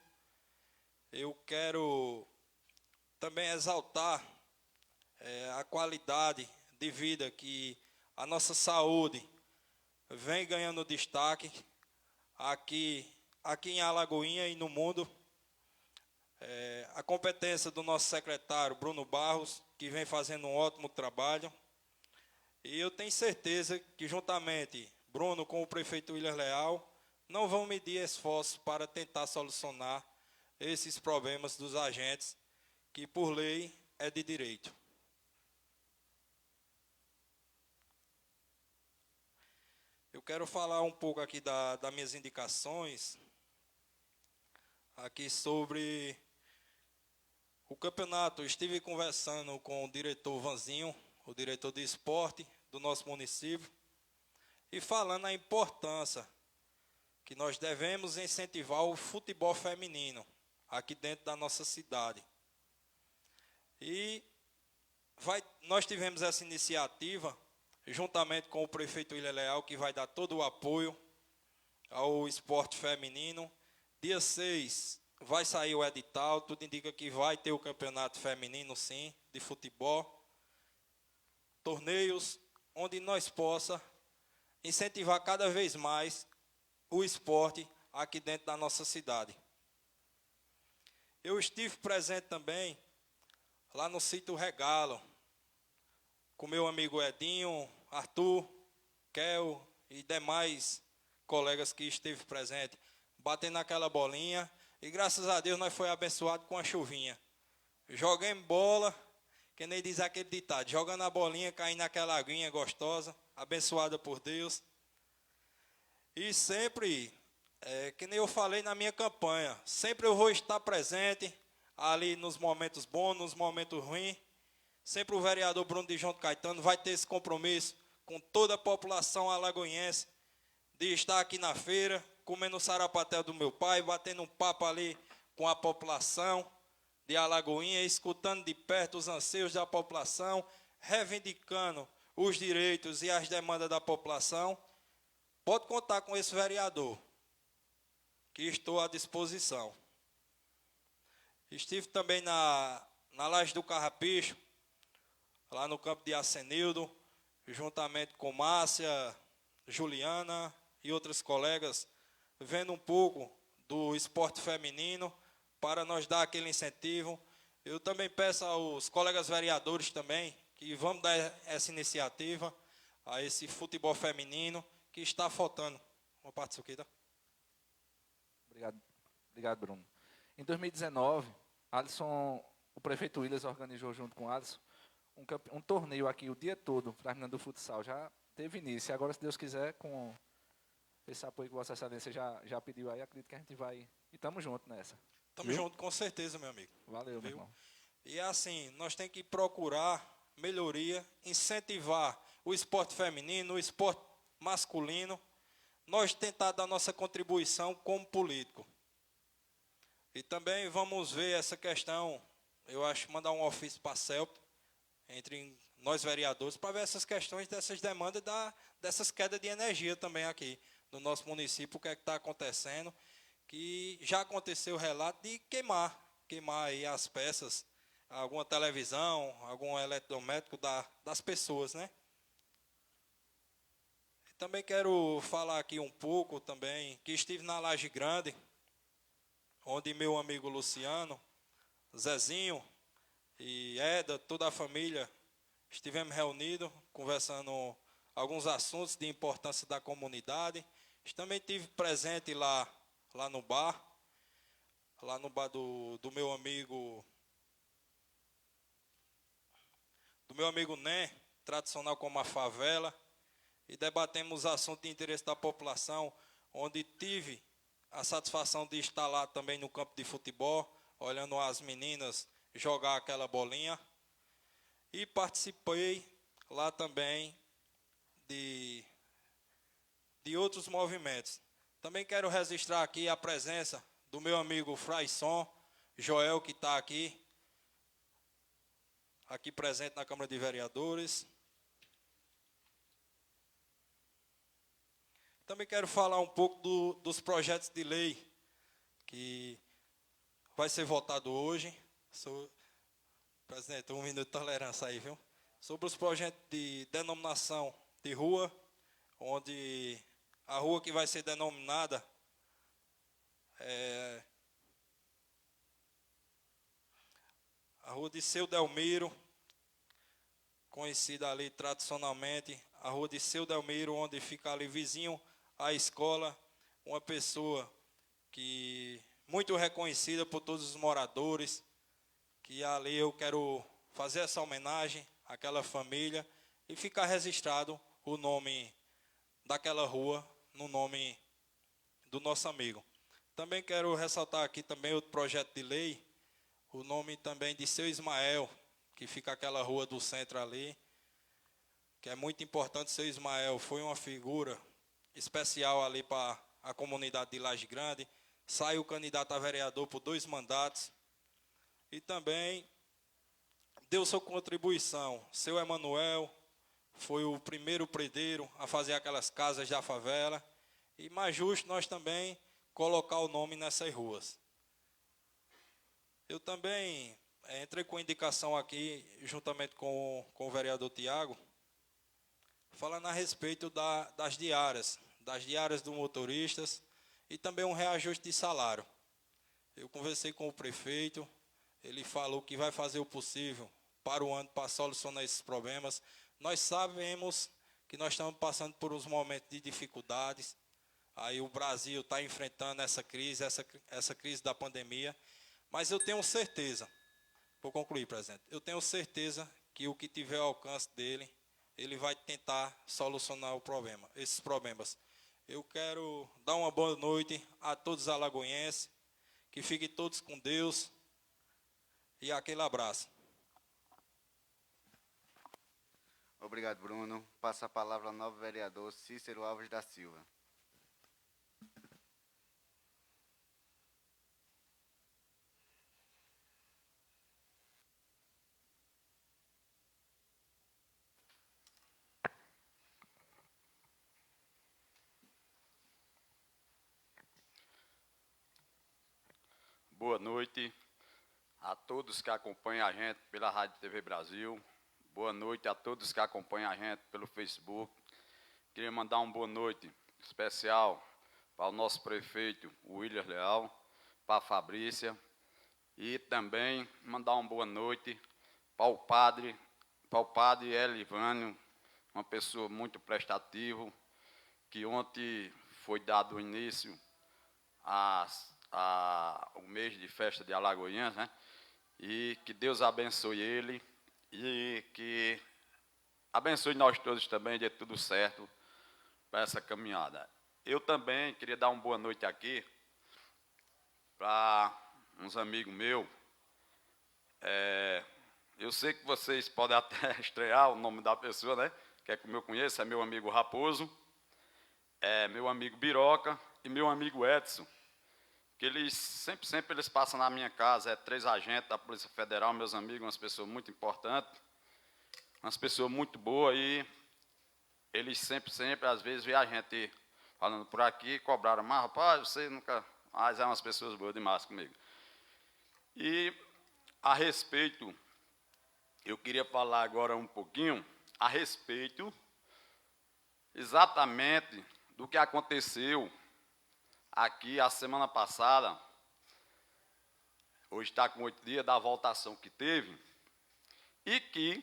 Eu quero também exaltar a qualidade de vida que a nossa saúde vem ganhando destaque aqui em Alagoinha e no mundo. A competência do nosso secretário Bruno Barros, que vem fazendo um ótimo trabalho. E eu tenho certeza que, juntamente, Bruno com o prefeito William Leal, não vão medir esforços para tentar solucionar esses problemas dos agentes, que, por lei, é de direito. Eu quero falar um pouco aqui das minhas indicações, aqui sobre o campeonato. Eu estive conversando com o diretor Vanzinho, o diretor de esporte do nosso município, e falando a importância que nós devemos incentivar o futebol feminino aqui dentro da nossa cidade. E nós tivemos essa iniciativa, juntamente com o prefeito William Leal, que vai dar todo o apoio ao esporte feminino. Dia 6 vai sair o edital, tudo indica que vai ter o campeonato feminino, sim, de futebol. Torneios onde nós possa incentivar cada vez mais o esporte aqui dentro da nossa cidade. Eu estive presente também lá no sítio Regalo, com meu amigo Edinho, Arthur, Kel e demais colegas que esteve presente, batendo aquela bolinha, e graças a Deus nós foi abençoado com a chuvinha. Joguemos bola, que nem diz aquele ditado, jogando a bolinha, caindo naquela aguinha gostosa, abençoada por Deus. E sempre, que nem eu falei na minha campanha, sempre eu vou estar presente ali nos momentos bons, nos momentos ruins. Sempre o vereador Bruno de Jonto Caetano vai ter esse compromisso com toda a população alagoense de estar aqui na feira, comendo o sarapatel do meu pai, batendo um papo ali com a população de Alagoinha, escutando de perto os anseios da população, reivindicando os direitos e as demandas da população. Pode contar com esse vereador, que estou à disposição. Estive também na Laje do Carrapicho, lá no campo de Acenildo, juntamente com Márcia, Juliana e outros colegas, vendo um pouco do esporte feminino, para nós dar aquele incentivo. Eu também peço aos colegas vereadores também, que vamos dar essa iniciativa a esse futebol feminino, que está faltando. Uma parte disso aqui, tá? Obrigado, Bruno. Em 2019, o prefeito Willis organizou junto com o Alisson um torneio aqui o dia todo para a menina do futsal. Já teve início. Agora, se Deus quiser, com esse apoio que Vossa Excelência já pediu aí, acredito que a gente vai. E estamos juntos nessa. Estamos juntos, com certeza, meu amigo. Valeu, meu irmão. E assim, nós temos que procurar melhoria, incentivar o esporte feminino, o esporte masculino, nós tentar dar nossa contribuição como político. E também vamos ver essa questão, eu acho, mandar um ofício para a CELP, entre nós vereadores, para ver essas questões dessas demandas, dessas quedas de energia também aqui no nosso município, o que é que está acontecendo, que já aconteceu o relato de queimar aí as peças, alguma televisão, algum eletrodoméstico das pessoas, né? Também quero falar aqui um pouco também, que estive na Laje Grande, onde meu amigo Luciano, Zezinho e Eda, toda a família, estivemos reunidos, conversando alguns assuntos de importância da comunidade. Também estive presente lá no bar do meu amigo Né, tradicional como a favela, e debatemos assuntos de interesse da população, onde tive a satisfação de estar lá também no campo de futebol, olhando as meninas jogar aquela bolinha, e participei lá também de outros movimentos. Também quero registrar aqui a presença do meu amigo Fraison Joel, que está aqui presente na Câmara de Vereadores. Também quero falar um pouco dos projetos de lei que vai ser votado hoje. Presidente, 1 minuto de tolerância aí, viu? Sobre os projetos de denominação de rua, onde a rua que vai ser denominada a Rua de Seu Delmiro, conhecida ali tradicionalmente, a Rua de Seu Delmiro, onde fica ali vizinho à escola, uma pessoa que muito reconhecida por todos os moradores, que ali eu quero fazer essa homenagem àquela família e ficar registrado o nome daquela rua no nome do nosso amigo. Também quero ressaltar aqui também outro projeto de lei, o nome também de Seu Ismael, que fica aquela rua do centro ali, que é muito importante. Seu Ismael foi uma figura especial ali para a comunidade de Laje Grande, saiu candidato a vereador por 2 mandatos, e também deu sua contribuição. Seu Emanuel foi o primeiro predeiro a fazer aquelas casas da favela, e mais justo nós também colocar o nome nessas ruas. Eu também entrei com indicação aqui, juntamente com o vereador Tiago, falando a respeito das diárias dos motoristas e também um reajuste de salário. Eu conversei com o prefeito, ele falou que vai fazer o possível para o ano para solucionar esses problemas. Nós sabemos que nós estamos passando por uns momentos de dificuldades. Aí o Brasil está enfrentando essa crise da pandemia. Mas eu tenho certeza, vou concluir, presidente, eu tenho certeza que o que tiver ao alcance dele, ele vai tentar solucionar esses problemas. Eu quero dar uma boa noite a todos os alagoenses, que fiquem todos com Deus, e aquele abraço. Obrigado, Bruno. Passa a palavra ao novo vereador Cícero Alves da Silva. Boa noite a todos que acompanham a gente pela Rádio TV Brasil. Boa noite a todos que acompanham a gente pelo Facebook. Queria mandar uma boa noite especial para o nosso prefeito, William Leal, para a Fabrícia, e também mandar uma boa noite para o padre Elivânio, uma pessoa muito prestativa, que ontem foi dado início o mês de festa de Alagoinhas, né? E que Deus abençoe ele e que abençoe nós todos também, dê tudo certo para essa caminhada. Eu também queria dar uma boa noite aqui para uns amigos meus. Eu sei que vocês podem até estrear o nome da pessoa, né? Que é como eu conheço, é meu amigo Raposo, é meu amigo Biroca e meu amigo Edson, que eles sempre eles passam na minha casa, 3 agentes da Polícia Federal, meus amigos, umas pessoas muito importantes, umas pessoas muito boas, e eles sempre, às vezes, vê a gente falando por aqui, cobraram, mas, rapaz, você nunca... Mas é umas pessoas boas demais comigo. E, a respeito, eu queria falar agora um pouquinho a respeito exatamente do que aconteceu aqui a semana passada. Hoje está com 8 dias da votação que teve, e que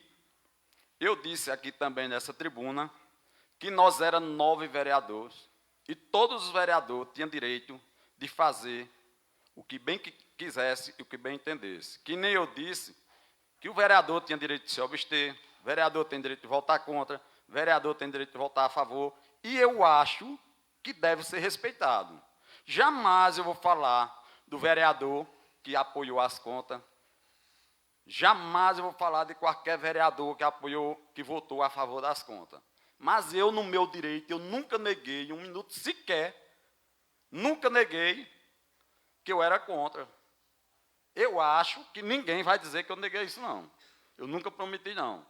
eu disse aqui também nessa tribuna que nós éramos 9 vereadores, e todos os vereadores tinham direito de fazer o que bem quisesse e o que bem entendesse. Que nem eu disse que o vereador tinha direito de se abster, o vereador tem direito de votar contra, o vereador tem direito de votar a favor, e eu acho que deve ser respeitado. Jamais eu vou falar do vereador que apoiou as contas. Jamais eu vou falar de qualquer vereador que apoiou, que votou a favor das contas. Mas eu, no meu direito, eu nunca neguei um minuto sequer, nunca neguei que eu era contra. Eu acho que ninguém vai dizer que eu neguei isso, não. Eu nunca prometi, não.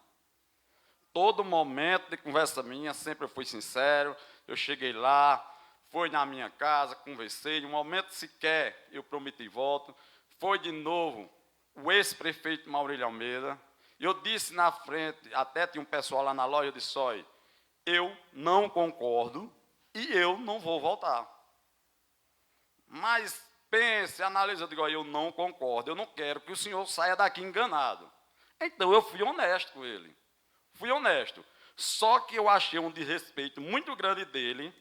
Todo momento de conversa minha, sempre eu fui sincero, eu cheguei lá, foi na minha casa, conversei, um momento sequer eu prometi voto. Foi de novo o ex-prefeito Maurílio Almeida. Eu disse na frente, até tinha um pessoal lá na loja de Sói, eu não concordo e eu não vou votar. Mas pense, analise, eu digo, eu não concordo, eu não quero que o senhor saia daqui enganado. Então eu fui honesto com ele. Fui honesto. Só que eu achei um desrespeito muito grande dele,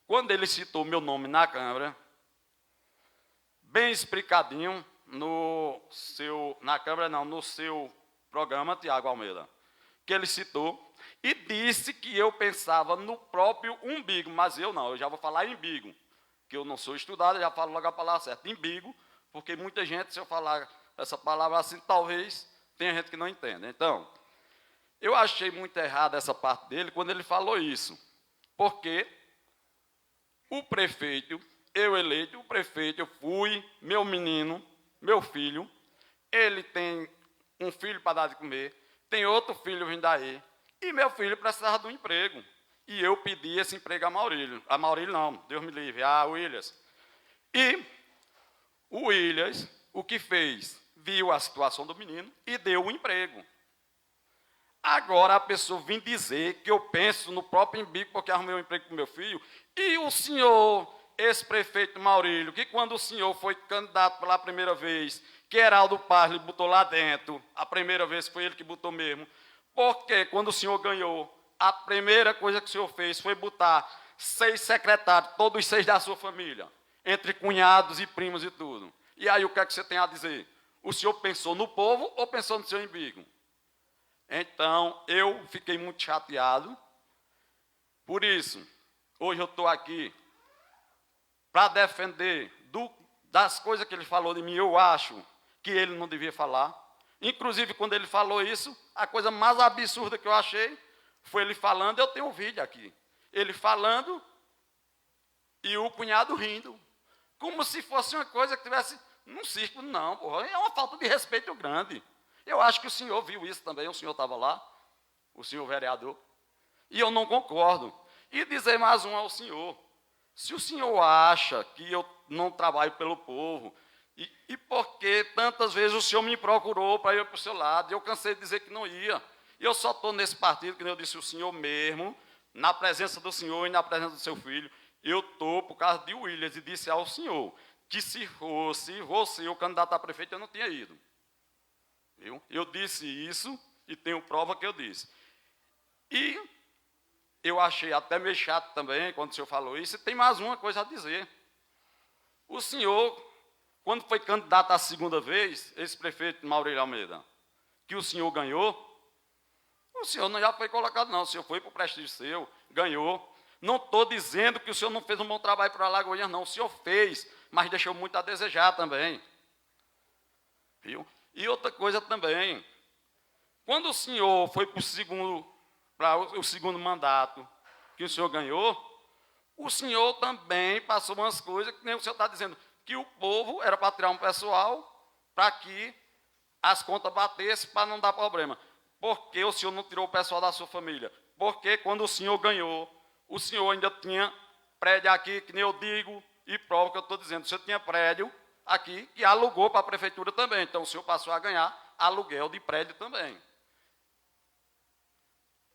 quando ele citou meu nome na Câmara, bem explicadinho, no seu programa, Tiago Almeida, que ele citou, e disse que eu pensava no próprio umbigo, mas eu não, eu já vou falar umbigo, que eu não sou estudado, eu já falo logo a palavra certa, umbigo, porque muita gente, se eu falar essa palavra assim, talvez tenha gente que não entenda. Então, eu achei muito errado essa parte dele quando ele falou isso, porque o prefeito, eu eleito, o prefeito, eu fui, meu menino, meu filho, ele tem um filho para dar de comer, tem outro filho vindo daí, e meu filho precisava de um emprego. E eu pedi esse emprego a Maurílio. A Maurílio não, Deus me livre, a Williams. E o Williams, o que fez? Viu a situação do menino e deu o emprego. Agora a pessoa vem dizer que eu penso no próprio umbigo porque arrumei um emprego para o meu filho, e o senhor, ex-prefeito Maurílio, que quando o senhor foi candidato pela primeira vez, que Heraldo Paz lhe botou lá dentro, a primeira vez foi ele que botou mesmo, porque quando o senhor ganhou, a primeira coisa que o senhor fez foi botar 6 secretários, todos 6 da sua família, entre cunhados e primos e tudo. E aí o que é que você tem a dizer? O senhor pensou no povo ou pensou no seu umbigo? Então, eu fiquei muito chateado. Por isso, hoje eu estou aqui para defender das coisas que ele falou de mim. Eu acho que ele não devia falar. Inclusive, quando ele falou isso, a coisa mais absurda que eu achei foi ele falando, eu tenho um vídeo aqui. Ele falando e o cunhado rindo. Como se fosse uma coisa que tivesse num círculo. Não, porra, é uma falta de respeito grande. Eu acho que o senhor viu isso também, o senhor estava lá, o senhor vereador, e eu não concordo. E dizer mais um ao senhor, se o senhor acha que eu não trabalho pelo povo, e porque tantas vezes o senhor me procurou para ir para o seu lado, eu cansei de dizer que não ia, e eu só estou nesse partido, que eu disse o senhor mesmo, na presença do senhor e na presença do seu filho, eu estou por causa de Williams, e disse ao senhor que se fosse você o candidato a prefeito, eu não tinha ido. Eu disse isso e tenho prova que eu disse. E eu achei até meio chato também quando o senhor falou isso, e tem mais uma coisa a dizer. O senhor, quando foi candidato a segunda vez, esse prefeito Maurílio Almeida, que o senhor ganhou, o senhor não já foi colocado, não. O senhor foi para o prestígio seu, ganhou. Não estou dizendo que o senhor não fez um bom trabalho para Alagoinhas, não. O senhor fez, mas deixou muito a desejar também. Viu? E outra coisa também, quando o senhor foi para o segundo mandato que o senhor ganhou, o senhor também passou umas coisas que nem o senhor está dizendo, que o povo era para tirar um pessoal para que as contas batessem para não dar problema. Por que o senhor não tirou o pessoal da sua família? Porque quando o senhor ganhou, o senhor ainda tinha prédio aqui, que nem eu digo, e prova que eu estou dizendo, o senhor tinha prédio aqui, que alugou para a prefeitura também. Então, o senhor passou a ganhar aluguel de prédio também.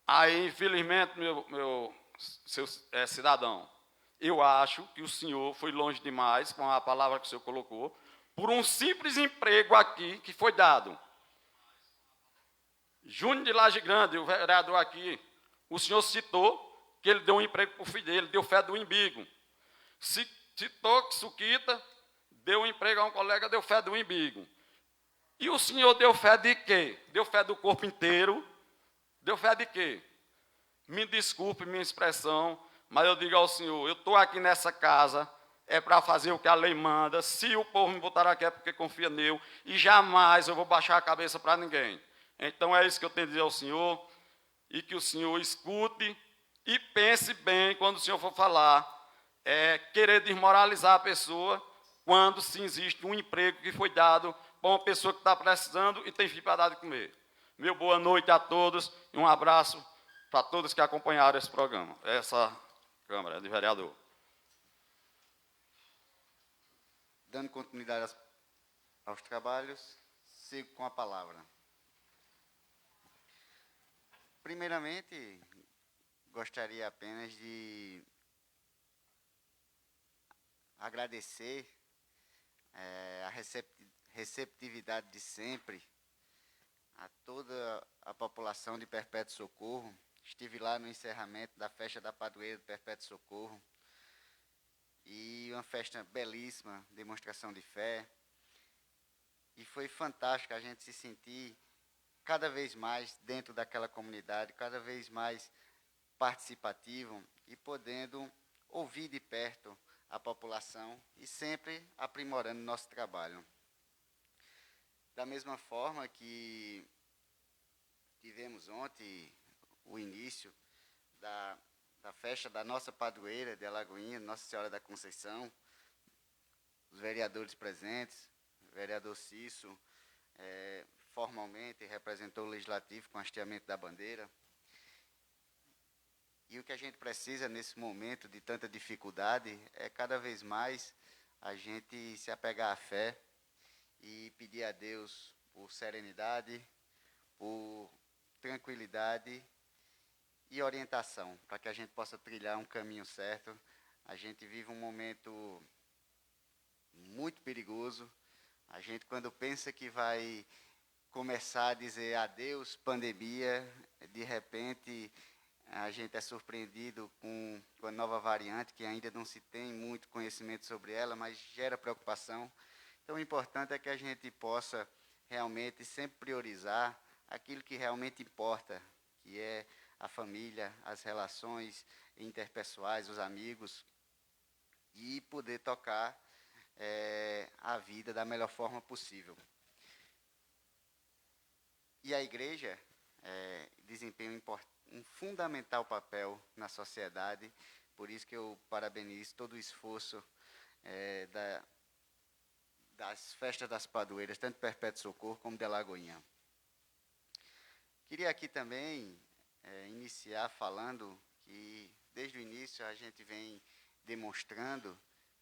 Aí, infelizmente, seu cidadão, eu acho que o senhor foi longe demais com a palavra que o senhor colocou, por um simples emprego aqui que foi dado. Júnior de Laje Grande, o vereador aqui, o senhor citou que ele deu um emprego para o filho dele, deu fé do umbigo. Citou que Suquita deu um emprego a um colega, deu fé do umbigo. E o senhor deu fé de quê? Deu fé do corpo inteiro. Deu fé de quê? Me desculpe minha expressão, mas eu digo ao senhor, eu estou aqui nessa casa, é para fazer o que a lei manda. Se o povo me botar aqui é porque confia nele, e jamais eu vou baixar a cabeça para ninguém. Então é isso que eu tenho a dizer ao senhor, e que o senhor escute e pense bem quando o senhor for falar, querer desmoralizar a pessoa, quando se existe um emprego que foi dado para uma pessoa que está precisando e tem filho para dar de comer. Meu boa noite a todos e um abraço para todos que acompanharam esse programa, essa Câmara de Vereador. Dando continuidade aos trabalhos, sigo com a palavra. Primeiramente, gostaria apenas de agradecer a receptividade de sempre a toda a população de Perpétuo Socorro. Estive lá no encerramento da festa da padroeira do Perpétuo Socorro, e uma festa belíssima, demonstração de fé, e foi fantástico a gente se sentir cada vez mais dentro daquela comunidade, cada vez mais participativo e podendo ouvir de perto a população e sempre aprimorando nosso trabalho. Da mesma forma que tivemos ontem o início da festa da nossa padroeira de Alagoinha, Nossa Senhora da Conceição, os vereadores presentes, o vereador Cício, formalmente representou o Legislativo com hasteamento da bandeira. E o que a gente precisa nesse momento de tanta dificuldade é cada vez mais a gente se apegar à fé e pedir a Deus por serenidade, por tranquilidade e orientação, para que a gente possa trilhar um caminho certo. A gente vive um momento muito perigoso. A gente, quando pensa que vai começar a dizer adeus, pandemia, de repente a gente é surpreendido com a nova variante, que ainda não se tem muito conhecimento sobre ela, mas gera preocupação. Então, o importante é que a gente possa realmente sempre priorizar aquilo que realmente importa, que é a família, as relações interpessoais, os amigos, e poder tocar a vida da melhor forma possível. E a igreja desempenha um fundamental papel na sociedade, por isso que eu parabenizo todo o esforço das festas das padroeiras, tanto Perpétuo Socorro como de Alagoinha. Queria aqui também iniciar falando que, desde o início, a gente vem demonstrando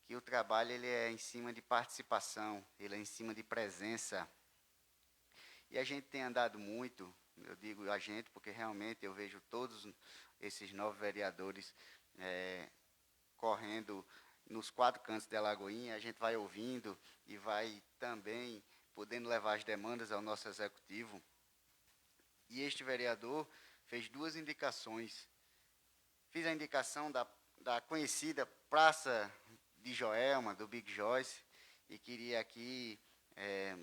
que o trabalho ele é em cima de participação, ele é em cima de presença. E a gente tem andado muito, eu digo a gente, porque realmente eu vejo todos esses 9 vereadores correndo nos 4 cantos de Alagoinha, a gente vai ouvindo e vai também podendo levar as demandas ao nosso executivo. E este vereador fez 2 indicações. Fiz a indicação da conhecida Praça de Joelma, do Big Joyce, e queria aqui,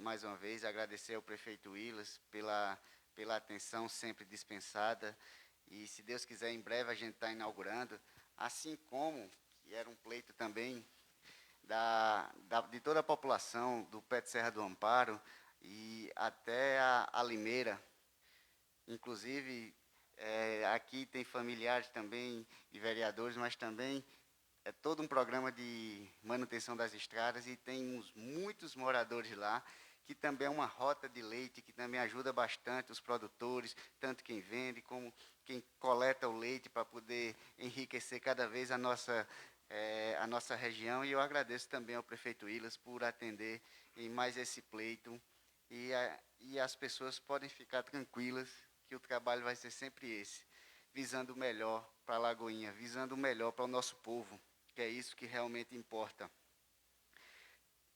mais uma vez, agradecer ao prefeito Willis pela atenção sempre dispensada, e se Deus quiser, em breve a gente está inaugurando, assim como, que era um pleito também de toda a população do Pé de Serra do Amparo e até a Limeira. Inclusive, aqui tem familiares também de vereadores, mas também é todo um programa de manutenção das estradas e tem muitos moradores lá, que também é uma rota de leite, que também ajuda bastante os produtores, tanto quem vende como quem coleta o leite para poder enriquecer cada vez a nossa região. E eu agradeço também ao prefeito Willis por atender em mais esse pleito. E as pessoas podem ficar tranquilas que o trabalho vai ser sempre esse, visando o melhor para a Lagoinha, visando o melhor para o nosso povo, que é isso que realmente importa.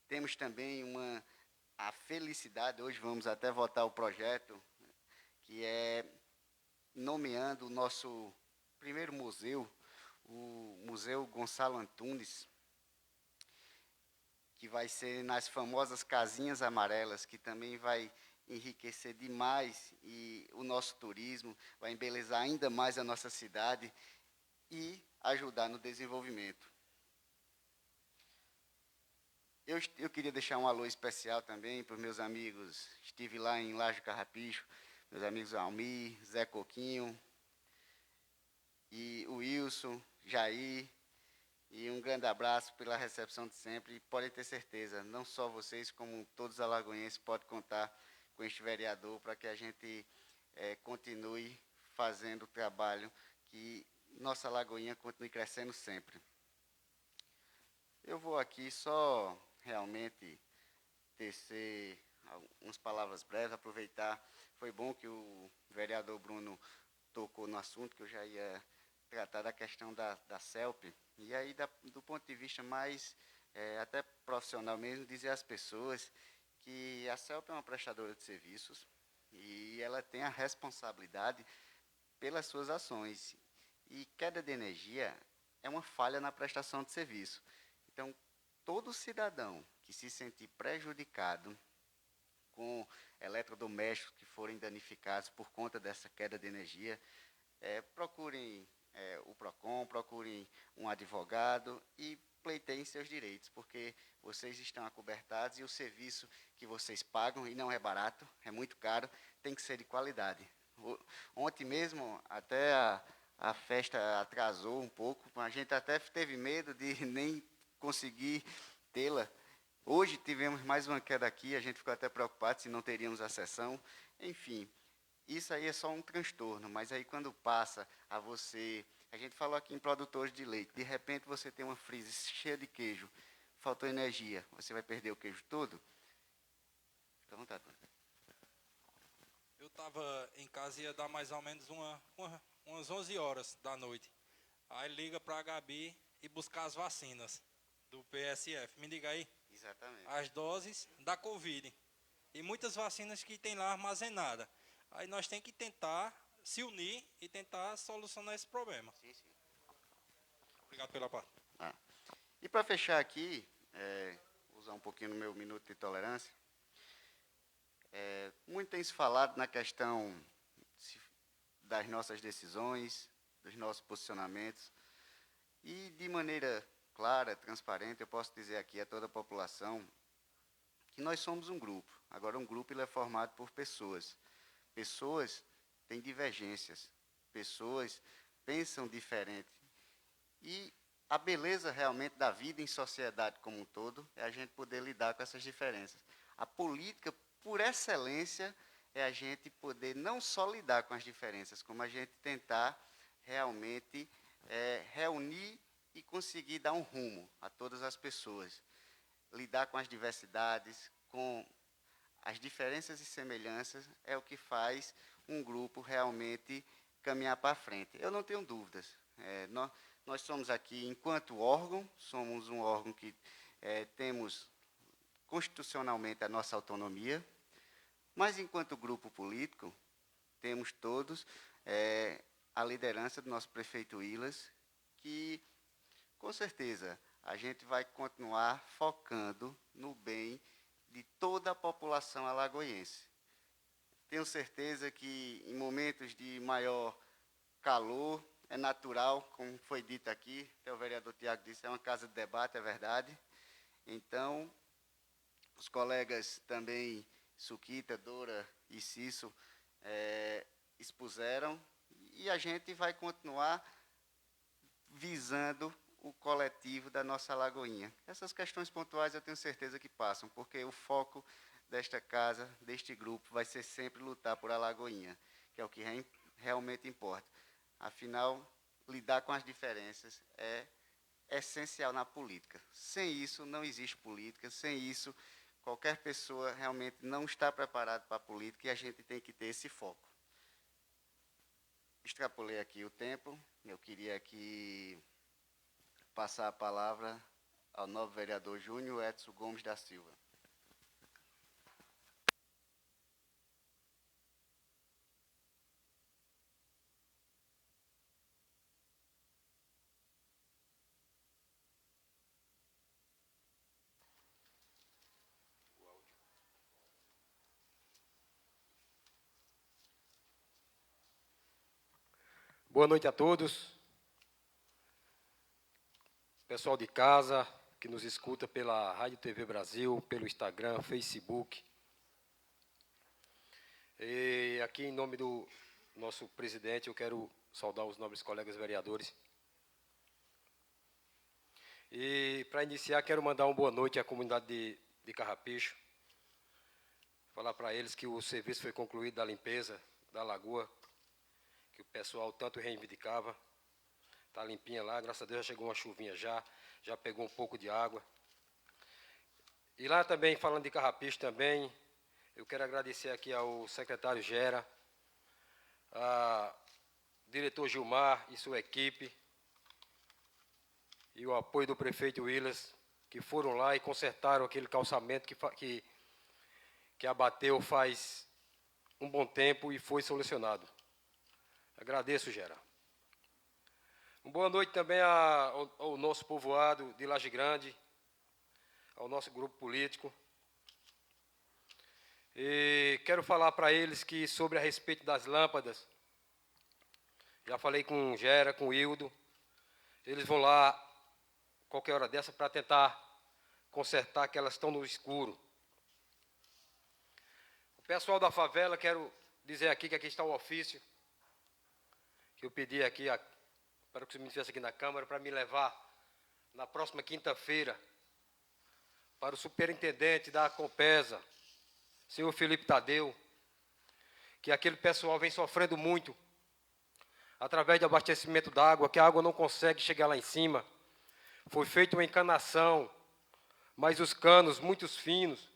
Temos também a felicidade, hoje vamos até votar o projeto, que é nomeando o nosso primeiro museu, o Museu Gonçalo Antunes, que vai ser nas famosas casinhas amarelas, que também vai enriquecer demais e o nosso turismo, vai embelezar ainda mais a nossa cidade e ajudar no desenvolvimento. Eu queria deixar um alô especial também para os meus amigos, estive lá em Laje Carrapicho, meus amigos Almir, Zé Coquinho, e o Wilson, Jair, e um grande abraço pela recepção de sempre. E podem ter certeza, não só vocês, como todos os alagoenses, podem contar com este vereador para que a gente continue fazendo o trabalho, que nossa Alagoinha continue crescendo sempre. Eu vou aqui só realmente tecer algumas palavras breves, aproveitar. Foi bom que o vereador Bruno tocou no assunto, que eu já ia tratar da questão da CELP, e aí, do ponto de vista mais, até profissional mesmo, dizer às pessoas que a CELP é uma prestadora de serviços e ela tem a responsabilidade pelas suas ações. E queda de energia é uma falha na prestação de serviço. Então, todo cidadão que se sentir prejudicado com eletrodomésticos que forem danificados por conta dessa queda de energia, procurem o PROCON, procurem um advogado e pleiteiem seus direitos, porque vocês estão acobertados e o serviço que vocês pagam, e não é barato, é muito caro, tem que ser de qualidade. Ontem mesmo, até a festa atrasou um pouco, a gente até teve medo de nem conseguir tê-la. Hoje tivemos mais uma queda aqui, a gente ficou até preocupado se não teríamos a sessão. Enfim, isso aí é só um transtorno, mas aí quando passa a você... A gente falou aqui em produtores de leite, de repente você tem uma freezer cheia de queijo, faltou energia, você vai perder o queijo todo? Fica à vontade. Eu estava em casa e ia dar mais ou menos umas 11 horas da noite. Aí liga para a Gabi e buscar as vacinas do PSF. Me diga aí. Exatamente. As doses da Covid. E muitas vacinas que tem lá armazenada. Aí nós temos que tentar se unir e tentar solucionar esse problema. Sim, sim. Obrigado pela parte. E para fechar aqui, usar um pouquinho no meu minuto de tolerância, muito tem se falado na questão das nossas decisões, dos nossos posicionamentos, e de maneira clara, transparente, eu posso dizer aqui a toda a população que nós somos um grupo. Agora, um grupo ele é formado por pessoas. Pessoas têm divergências, pessoas pensam diferente. E a beleza realmente da vida em sociedade como um todo é a gente poder lidar com essas diferenças. A política, por excelência, é a gente poder não só lidar com as diferenças, como a gente tentar realmente reunir e conseguir dar um rumo a todas as pessoas. Lidar com as diversidades, com as diferenças e semelhanças, é o que faz um grupo realmente caminhar para frente. Eu não tenho dúvidas. Nós somos aqui, enquanto órgão, somos um órgão que temos constitucionalmente a nossa autonomia, mas enquanto grupo político, temos todos a liderança do nosso prefeito Ilas, que, com certeza, a gente vai continuar focando no bem de toda a população alagoense. Tenho certeza que, em momentos de maior calor, é natural, como foi dito aqui, até o vereador Tiago disse, é uma casa de debate, é verdade. Então, os colegas também, Suquita, Dora e Cício, expuseram, e a gente vai continuar visando o coletivo da nossa Alagoinha. Essas questões pontuais eu tenho certeza que passam, porque o foco desta casa, deste grupo, vai ser sempre lutar por Alagoinha, que é o que realmente importa. Afinal, lidar com as diferenças é essencial na política. Sem isso, não existe política. Sem isso, qualquer pessoa realmente não está preparada para a política e a gente tem que ter esse foco. Extrapolei aqui o tempo. Eu queria aqui passar a palavra ao novo vereador Júnior Edson Gomes da Silva. Boa noite a todos. Pessoal de casa, que nos escuta pela Rádio TV Brasil, pelo Instagram, Facebook. E aqui, em nome do nosso presidente, eu quero saudar os nobres colegas vereadores. E, para iniciar, quero mandar uma boa noite à comunidade de Carrapicho. Falar para eles que o serviço foi concluído da limpeza da lagoa, que o pessoal tanto reivindicava. Está limpinha lá, graças a Deus já chegou uma chuvinha já pegou um pouco de água. E lá também, falando de Carrapicho também, eu quero agradecer aqui ao secretário Gera, a diretor diretor Gilmar e sua equipe, e o apoio do prefeito Willis, que foram lá e consertaram aquele calçamento que abateu faz um bom tempo e foi solucionado. Agradeço, Gera. Uma boa noite também ao nosso povoado de Laje Grande, ao nosso grupo político. E quero falar para eles que, sobre a respeito das lâmpadas, já falei com o Gera, com o Hildo, eles vão lá, qualquer hora dessa, para tentar consertar, que elas estão no escuro. O pessoal da favela, quero dizer aqui que aqui está o ofício, que eu pedi aqui, para que você me tivesse aqui na Câmara, para me levar na próxima quinta-feira para o superintendente da Compesa, senhor Felipe Tadeu, que aquele pessoal vem sofrendo muito através do abastecimento da água, que a água não consegue chegar lá em cima. Foi feita uma encanação, mas os canos muito finos,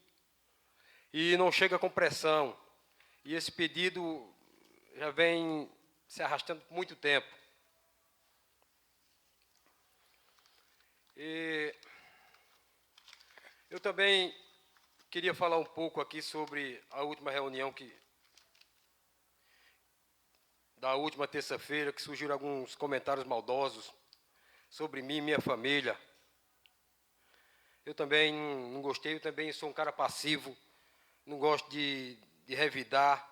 e não chega com pressão. E esse pedido já vem se arrastando por muito tempo. E eu também queria falar um pouco aqui sobre a última reunião da última terça-feira, que surgiram alguns comentários maldosos sobre mim e minha família. Eu também não gostei, eu também sou um cara passivo, não gosto de revidar.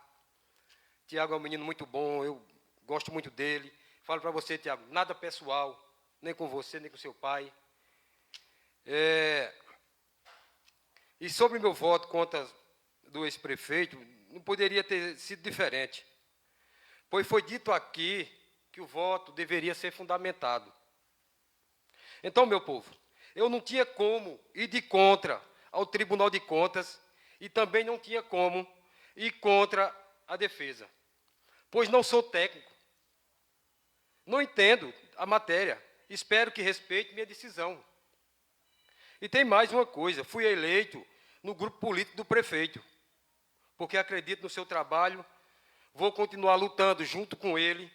Tiago é um menino muito bom, eu gosto muito dele. Falo para você, Tiago, nada pessoal, nem com você, nem com seu pai. E sobre meu voto contra do ex-prefeito, não poderia ter sido diferente, pois foi dito aqui que o voto deveria ser fundamentado. Então, meu povo, eu não tinha como ir de contra ao Tribunal de Contas e também não tinha como ir contra a defesa, pois não sou técnico, não entendo a matéria, espero que respeite minha decisão. E tem mais uma coisa, fui eleito no grupo político do prefeito, porque acredito no seu trabalho, vou continuar lutando junto com ele,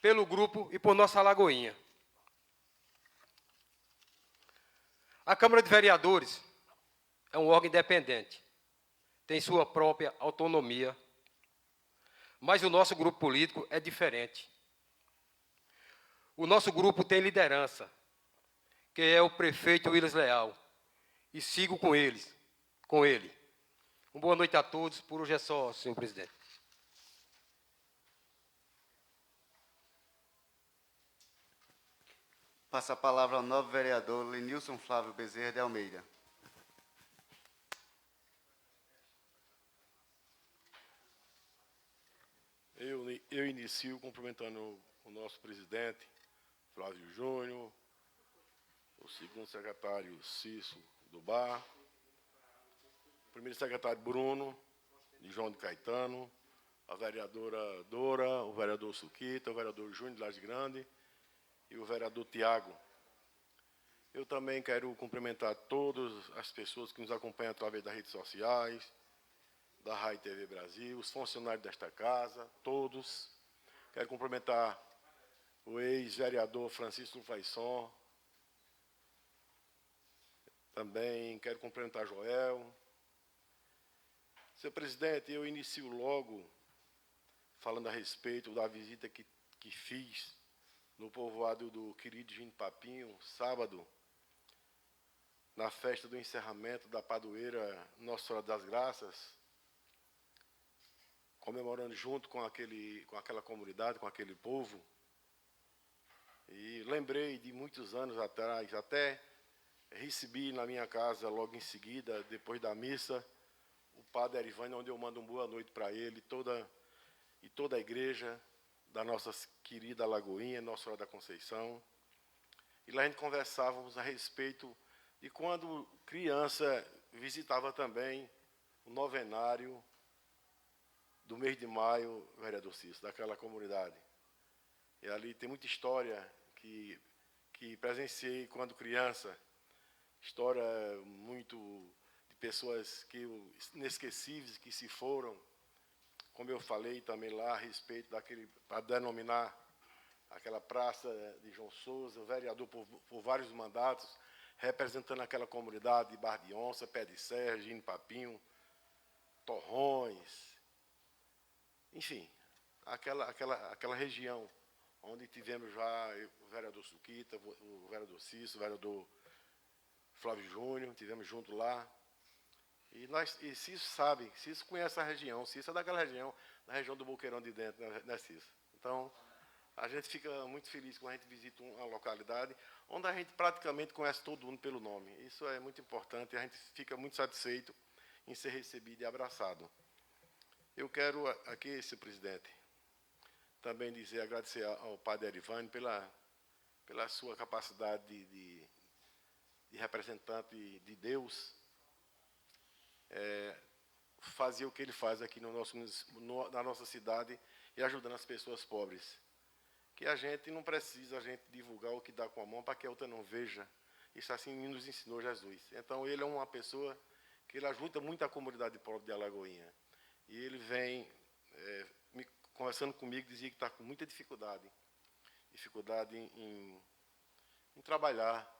pelo grupo e por nossa Lagoinha. A Câmara de Vereadores é um órgão independente, tem sua própria autonomia, mas o nosso grupo político é diferente. O nosso grupo tem liderança, que é o prefeito Willis Leal, e sigo com ele. Uma boa noite a todos, por hoje é só, senhor presidente. Passa a palavra ao novo vereador Lenilson Flávio Bezerra de Almeida. Eu inicio cumprimentando o nosso presidente, Flávio Júnior, o segundo secretário Cício do Bar, o primeiro secretário Bruno, de João de Caetano, a vereadora Dora, o vereador Suquita, o vereador Júnior de Laje Grande e o vereador Tiago. Eu também quero cumprimentar todas as pessoas que nos acompanham através das redes sociais, da Rai TV Brasil, os funcionários desta casa, todos. Quero cumprimentar o ex-vereador Francisco Faisson. Também quero cumprimentar Joel. Senhor presidente, eu inicio logo falando a respeito da visita que fiz no povoado do querido Gino Papinho, sábado, na festa do encerramento da padroeira Nossa Senhora das Graças, comemorando junto com aquela comunidade, com aquele povo. E lembrei de muitos anos atrás, até recebi na minha casa, logo em seguida, depois da missa, o padre Erivânio, onde eu mando uma boa noite para ele e toda a igreja da nossa querida Lagoinha, Nossa Senhora da Conceição. E lá a gente conversávamos a respeito de quando criança visitava também o novenário do mês de maio, vereador Cício, daquela comunidade. E ali tem muita história que presenciei quando criança, história muito de pessoas inesquecíveis que se foram, como eu falei também lá a respeito daquele, para denominar aquela praça de João Souza, vereador por vários mandatos, representando aquela comunidade de Barra de Onça, Pé de Serra, Gino Papinho, Torrões, enfim, aquela região onde tivemos já o vereador Suquita, o vereador Cício, o vereador Flávio Júnior, tivemos junto lá. E Cício sabe, Cício conhece a região, Cício é daquela região, da região do Boqueirão de dentro, né, Cício? Então, a gente fica muito feliz quando a gente visita uma localidade onde a gente praticamente conhece todo mundo pelo nome. Isso é muito importante e a gente fica muito satisfeito em ser recebido e abraçado. Eu quero aqui, senhor presidente, também agradecer ao padre Erivane pela sua capacidade de representante de Deus, fazer o que ele faz aqui na nossa cidade e ajudando as pessoas pobres. Que a gente não precisa divulgar o que dá com a mão para que a outra não veja. Isso assim nos ensinou Jesus. Então, ele é uma pessoa que ele ajuda muito a comunidade pobre de Alagoinha. E ele vem conversando comigo, dizia que está com muita dificuldade em trabalhar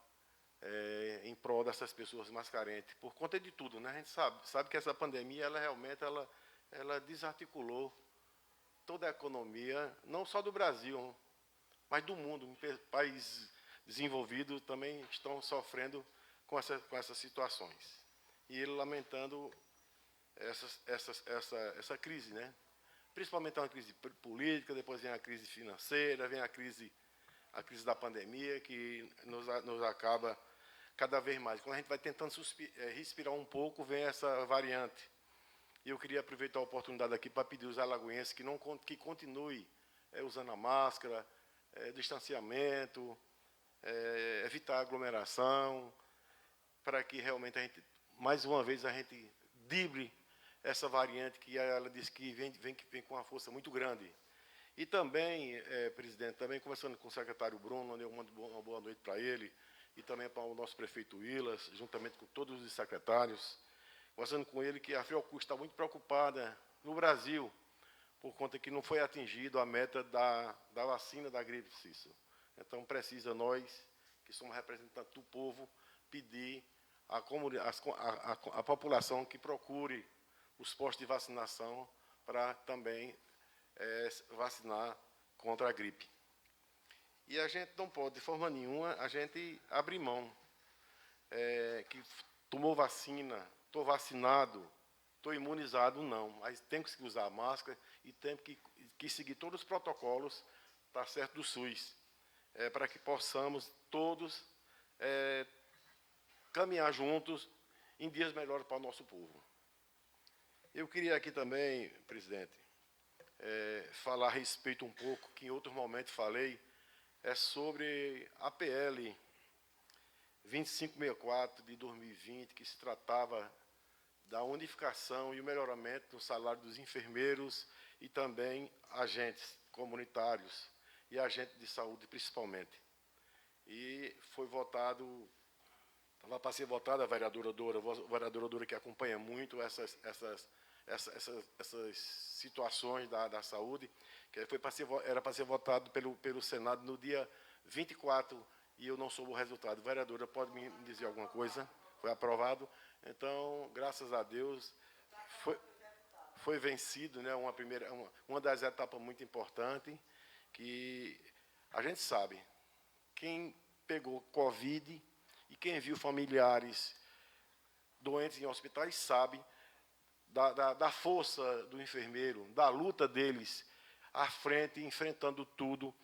em prol dessas pessoas mais carentes, por conta de tudo, né? A gente sabe que essa pandemia, ela realmente ela desarticulou toda a economia, não só do Brasil, mas do mundo. Países desenvolvidos também estão sofrendo com essas situações. E ele lamentando essa crise, né? Principalmente uma crise política, depois vem a crise financeira, vem a crise da pandemia, que nos acaba cada vez mais. Quando a gente vai tentando respirar um pouco, vem essa variante. E eu queria aproveitar a oportunidade aqui para pedir aos alagoenses que continue usando a máscara, distanciamento, evitar aglomeração, para que realmente mais uma vez, a gente drible essa variante que ela diz que vem com uma força muito grande. E também, presidente, também conversando com o secretário Bruno, onde eu mando uma boa noite para ele, e também para o nosso prefeito Willas, juntamente com todos os secretários, conversando com ele que a Fiocruz está muito preocupada no Brasil, por conta que não foi atingido a meta da vacina da gripe, Cícero. Então, precisa nós, que somos representantes do povo, pedir à população que procure os postos de vacinação para também vacinar contra a gripe. E a gente não pode, de forma nenhuma, a gente abrir mão. Que tomou vacina, estou vacinado, estou imunizado, não. Mas tem que usar a máscara e tem que seguir todos os protocolos, tá certo, do SUS, para que possamos todos caminhar juntos em dias melhores para o nosso povo. Eu queria aqui também, presidente, falar a respeito um pouco, que em outros momentos falei, sobre a PL 2564 de 2020, que se tratava da unificação e o melhoramento do salário dos enfermeiros e também agentes comunitários e agentes de saúde, principalmente. E foi votado, estava para ser votada a vereadora Dora, que acompanha muito essas situações da saúde, que era para ser votado pelo Senado no dia 24, e eu não soube o resultado. Vereadora, pode me dizer alguma coisa? Foi aprovado. Então, graças a Deus, foi vencido, né, uma das etapas muito importantes, que a gente sabe, quem pegou Covid e quem viu familiares doentes em hospitais sabe da força do enfermeiro, da luta deles à frente, enfrentando tudo.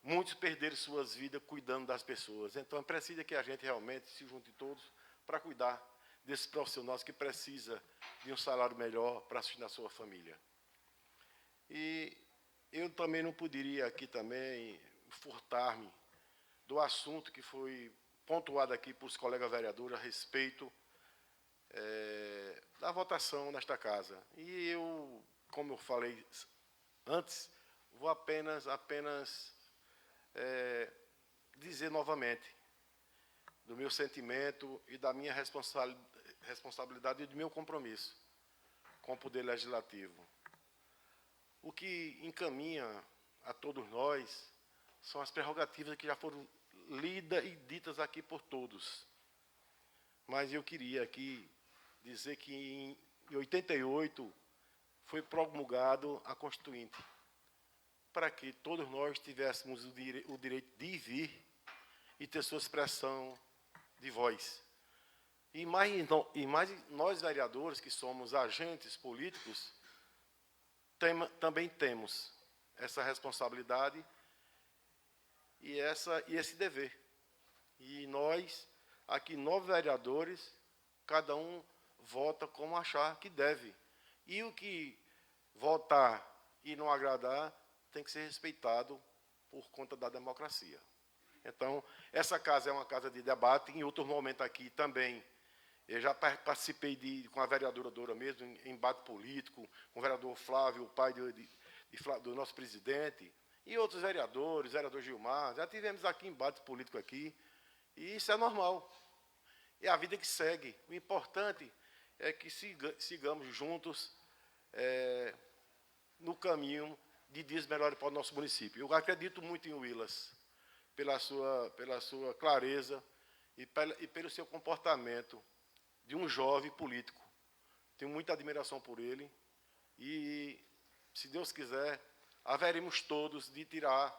Muitos perderam suas vidas cuidando das pessoas. Então, precisa que a gente realmente se junte todos para cuidar desses profissionais que precisam de um salário melhor para assistir a sua família. E eu também não poderia aqui também furtar-me do assunto que foi pontuado aqui por os colegas vereadores a respeito da votação nesta casa. E eu, como eu falei antes, vou apenas dizer novamente do meu sentimento e da minha responsabilidade e do meu compromisso com o Poder Legislativo. o que encaminha a todos nós são as prerrogativas que já foram lidas e ditas aqui por todos. Mas eu queria aqui dizer que em 88 foi promulgado a Constituinte, para que todos nós tivéssemos o direito de vir e ter sua expressão de voz. E mais nós, vereadores, que somos agentes políticos, também temos essa responsabilidade e esse dever. E nós, aqui, 9 vereadores, cada um vota como achar que deve. E o que votar e não agradar tem que ser respeitado por conta da democracia. Então, essa casa é uma casa de debate. Em outro momento aqui também, eu já participei com a vereadora Dora mesmo, em embate político, com o vereador Flávio, o pai do nosso presidente, e outros vereadores, vereador Gilmar. Já tivemos aqui embate político aqui, e isso é normal. É a vida que segue. O importante é que sigamos juntos no caminho de dias melhores para o nosso município. Eu acredito muito em Willas, pela sua clareza e pelo seu comportamento de um jovem político. Tenho muita admiração por ele e, se Deus quiser, haveremos todos de tirar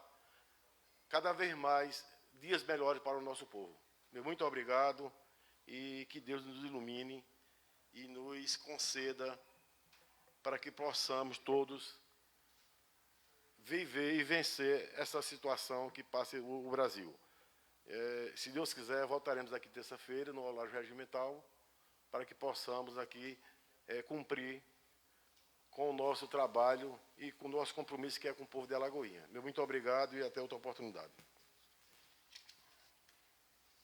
cada vez mais dias melhores para o nosso povo. Meu muito obrigado e que Deus nos ilumine e nos conceda para que possamos todos viver e vencer essa situação que passa o Brasil. Se Deus quiser, voltaremos aqui terça-feira no horário regimental para que possamos aqui cumprir com o nosso trabalho e com o nosso compromisso que é com o povo de Alagoinha. Meu muito obrigado e até outra oportunidade.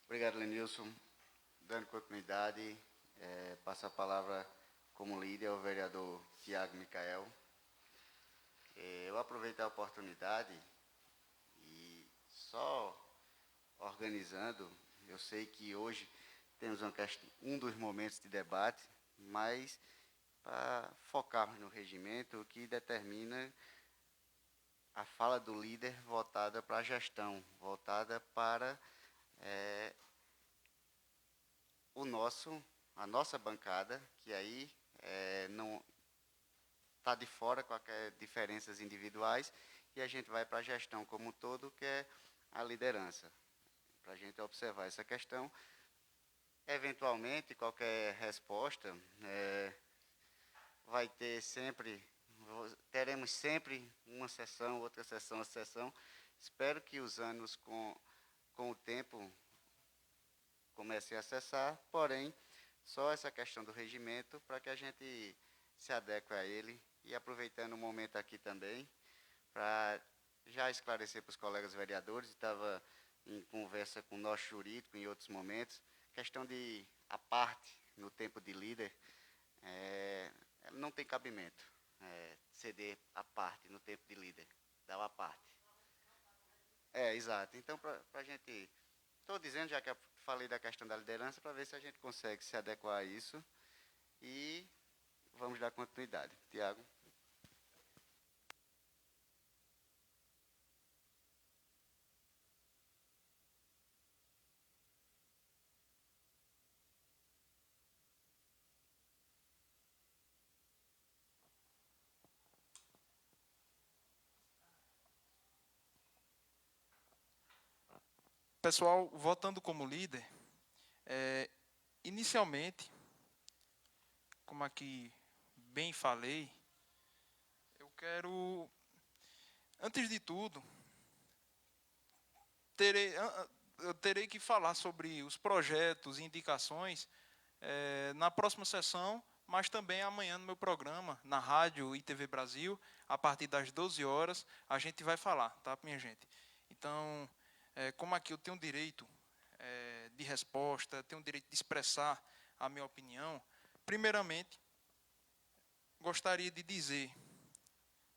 Obrigado, Lenilson. Dando continuidade, passo a palavra como líder ao vereador Tiago Micael. Eu aproveito a oportunidade e só organizando, eu sei que hoje temos um dos momentos de debate, mas para focarmos no regimento, o que determina a fala do líder voltada para a gestão, voltada para a nossa bancada, que aí não está de fora qualquer diferenças individuais, e a gente vai para a gestão como um todo, que é a liderança, para a gente observar essa questão. Eventualmente, qualquer resposta teremos sempre uma sessão, outra sessão. Espero que os anos, com o tempo, comecem a cessar, porém, só essa questão do regimento, para que a gente se adeque a ele, e aproveitando o momento aqui também, para já esclarecer para os colegas vereadores, estava em conversa com o nosso jurídico em outros momentos, questão de a parte no tempo de líder, não tem cabimento ceder a parte no tempo de líder, dar a parte. Exato. Então, para a gente, estou dizendo, já que eu falei da questão da liderança, para ver se a gente consegue se adequar a isso e vamos dar continuidade. Tiago. Pessoal, votando como líder, inicialmente, como aqui bem falei, eu quero, antes de tudo, eu terei que falar sobre os projetos e indicações na próxima sessão, mas também amanhã no meu programa, na Rádio e TV Brasil, a partir das 12 horas, a gente vai falar, tá, minha gente? Então, como aqui eu tenho direito de resposta, tenho direito de expressar a minha opinião, primeiramente, gostaria de dizer,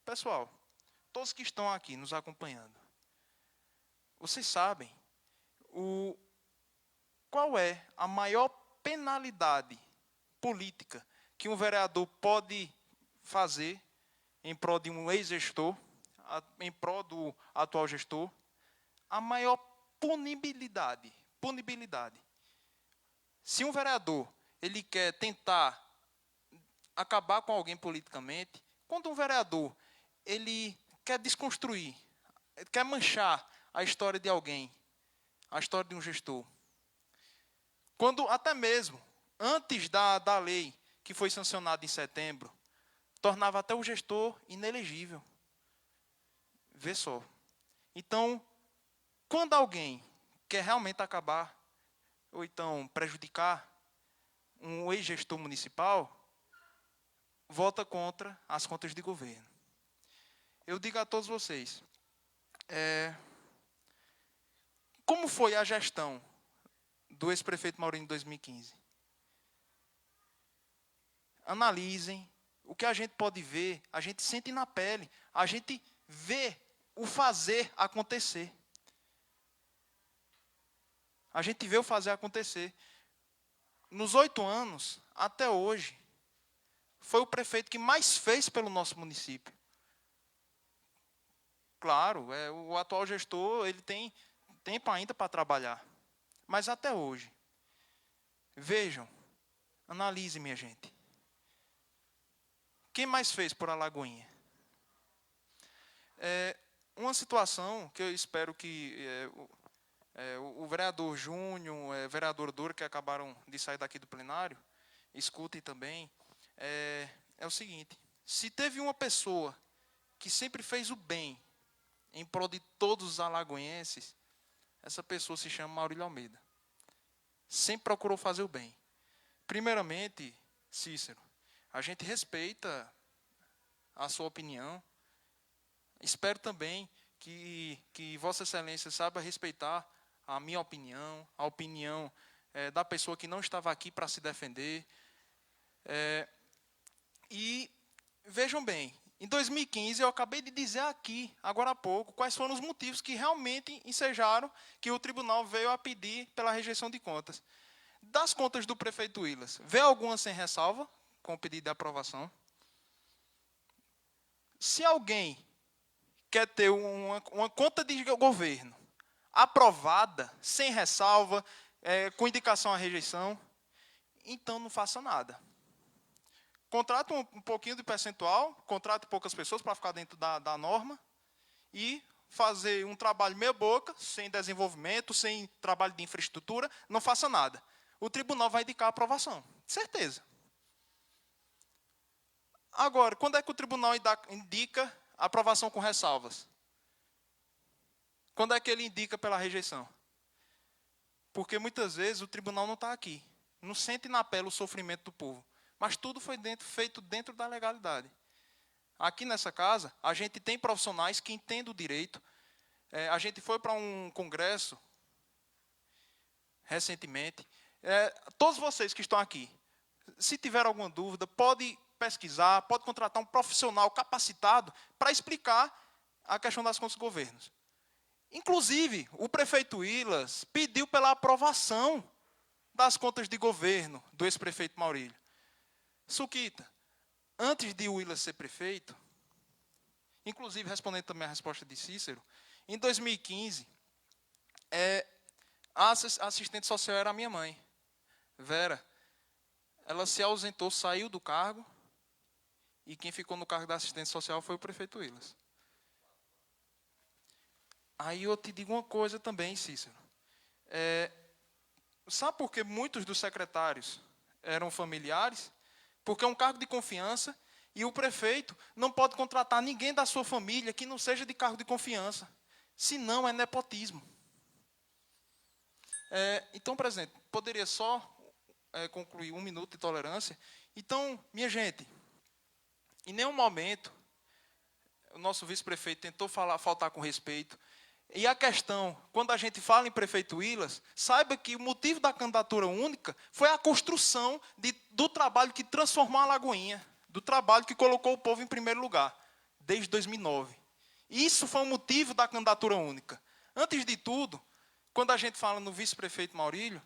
pessoal, todos que estão aqui nos acompanhando, vocês sabem qual é a maior penalidade política que um vereador pode fazer em prol de um ex-gestor, em prol do atual gestor, a maior punibilidade. Se um vereador ele quer tentar acabar com alguém politicamente, quando um vereador ele quer desconstruir, quer manchar a história de alguém, a história de um gestor, quando até mesmo antes da lei que foi sancionada em setembro, tornava até o gestor inelegível. Vê só. Então, quando alguém quer realmente acabar, ou então prejudicar um ex-gestor municipal, vota contra as contas de governo. Eu digo a todos vocês, como foi a gestão do ex-prefeito Maurinho em 2015? Analisem. O que a gente pode ver, a gente sente na pele, a gente vê o fazer acontecer. A gente vê o fazer acontecer. Nos 8 anos, até hoje, foi o prefeito que mais fez pelo nosso município. Claro, o atual gestor ele tem tempo ainda para trabalhar. Mas até hoje, vejam, analisem, minha gente. Quem mais fez por Alagoinha? Uma situação que eu espero que o vereador Júnior, a vereadora Dora, que acabaram de sair daqui do plenário, escutem também, é o seguinte: se teve uma pessoa que sempre fez o bem em prol de todos os alagoenses, essa pessoa se chama Maurílio Almeida. Sempre procurou fazer o bem. Primeiramente, Cícero, a gente respeita a sua opinião. Espero também que Vossa Excelência saiba respeitar a minha opinião, a opinião da pessoa que não estava aqui para se defender. E vejam bem, em 2015 eu acabei de dizer aqui, agora há pouco, quais foram os motivos que realmente ensejaram que o tribunal veio a pedir pela rejeição de contas. Das contas do prefeito Willas, vê alguma sem ressalva, com o pedido de aprovação? Se alguém quer ter uma conta de governo aprovada, sem ressalva, com indicação à rejeição, então não faça nada. Contrate um pouquinho de percentual, contrate poucas pessoas para ficar dentro da norma e fazer um trabalho meia boca, sem desenvolvimento, sem trabalho de infraestrutura, não faça nada. O tribunal vai indicar a aprovação, certeza. Agora, quando é que o tribunal indica a aprovação com ressalvas? Quando é que ele indica pela rejeição? Porque muitas vezes o tribunal não está aqui, não sente na pele o sofrimento do povo. Mas tudo foi feito dentro da legalidade. Aqui nessa casa, a gente tem profissionais que entendem o direito. A gente foi para um congresso recentemente. Todos vocês que estão aqui, se tiver alguma dúvida, pode pesquisar, pode contratar um profissional capacitado para explicar a questão das contas do governo. Inclusive, o prefeito Willas pediu pela aprovação das contas de governo do ex-prefeito Maurílio. Suquita, antes de Willas ser prefeito, inclusive respondendo também a resposta de Cícero, em 2015, a assistente social era a minha mãe, Vera. Ela se ausentou, saiu do cargo, e quem ficou no cargo da assistente social foi o prefeito Willas. Aí eu te digo uma coisa também, Cícero. Sabe por que muitos dos secretários eram familiares? Porque é um cargo de confiança e o prefeito não pode contratar ninguém da sua família que não seja de cargo de confiança. Senão é nepotismo. Então, presidente, poderia só concluir 1 minuto de tolerância? Então, minha gente, em nenhum momento o nosso vice-prefeito tentou faltar com respeito. E a questão, quando a gente fala em prefeito Willas, saiba que o motivo da candidatura única foi a construção do trabalho que transformou a Alagoinha, do trabalho que colocou o povo em primeiro lugar, desde 2009. Isso foi o motivo da candidatura única. Antes de tudo, quando a gente fala no vice-prefeito Maurílio,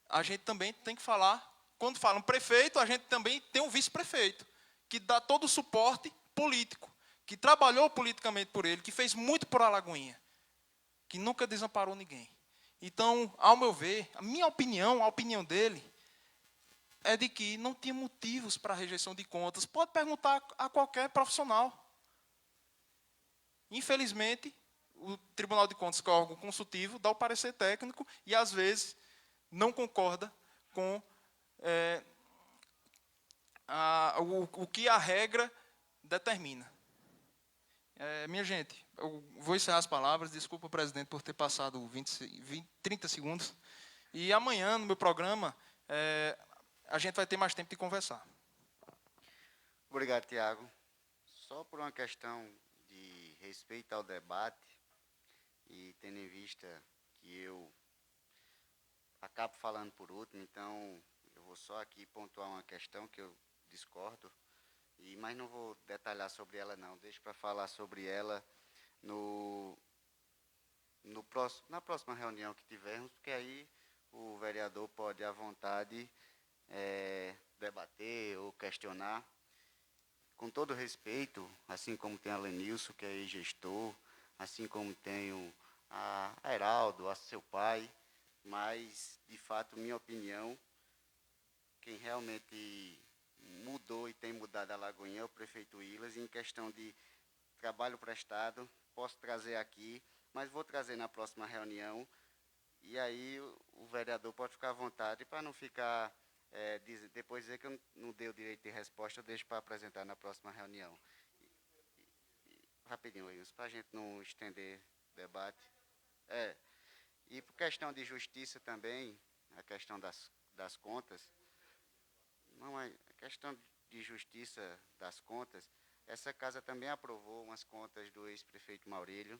a gente também tem que falar, quando fala um prefeito, a gente também tem um vice-prefeito, que dá todo o suporte político, que trabalhou politicamente por ele, que fez muito por Alagoinha, que nunca desamparou ninguém. Então, ao meu ver, a minha opinião, a opinião dele, é de que não tinha motivos para a rejeição de contas. Pode perguntar a qualquer profissional. Infelizmente, o Tribunal de Contas, que é o órgão consultivo, dá o parecer técnico e, às vezes, não concorda com o que a regra determina. Minha gente, eu vou encerrar as palavras. Desculpa, presidente, por ter passado 30 segundos. E amanhã, no meu programa, a gente vai ter mais tempo de conversar. Obrigado, Tiago. Só por uma questão de respeito ao debate, e tendo em vista que eu acabo falando por último, então eu vou só aqui pontuar uma questão que eu discordo, mas não vou detalhar sobre ela não, deixo para falar sobre ela na próxima reunião que tivermos, porque aí o vereador pode à vontade debater ou questionar. Com todo respeito, assim como tem a Lenilson, que é gestor, assim como tenho a Heraldo, a seu pai, mas, de fato, minha opinião, quem realmente mudou e tem mudado a Alagoinha é o prefeito Wilas. Em questão de trabalho prestado, posso trazer aqui, mas vou trazer na próxima reunião, e aí o vereador pode ficar à vontade para não ficar... depois dizer que eu não dei o direito de resposta, eu deixo para apresentar na próxima reunião. Rapidinho, Wilson, para a gente não estender o debate. E por questão de justiça também, a questão das contas, não é questão de justiça das contas, essa casa também aprovou umas contas do ex-prefeito Maurílio,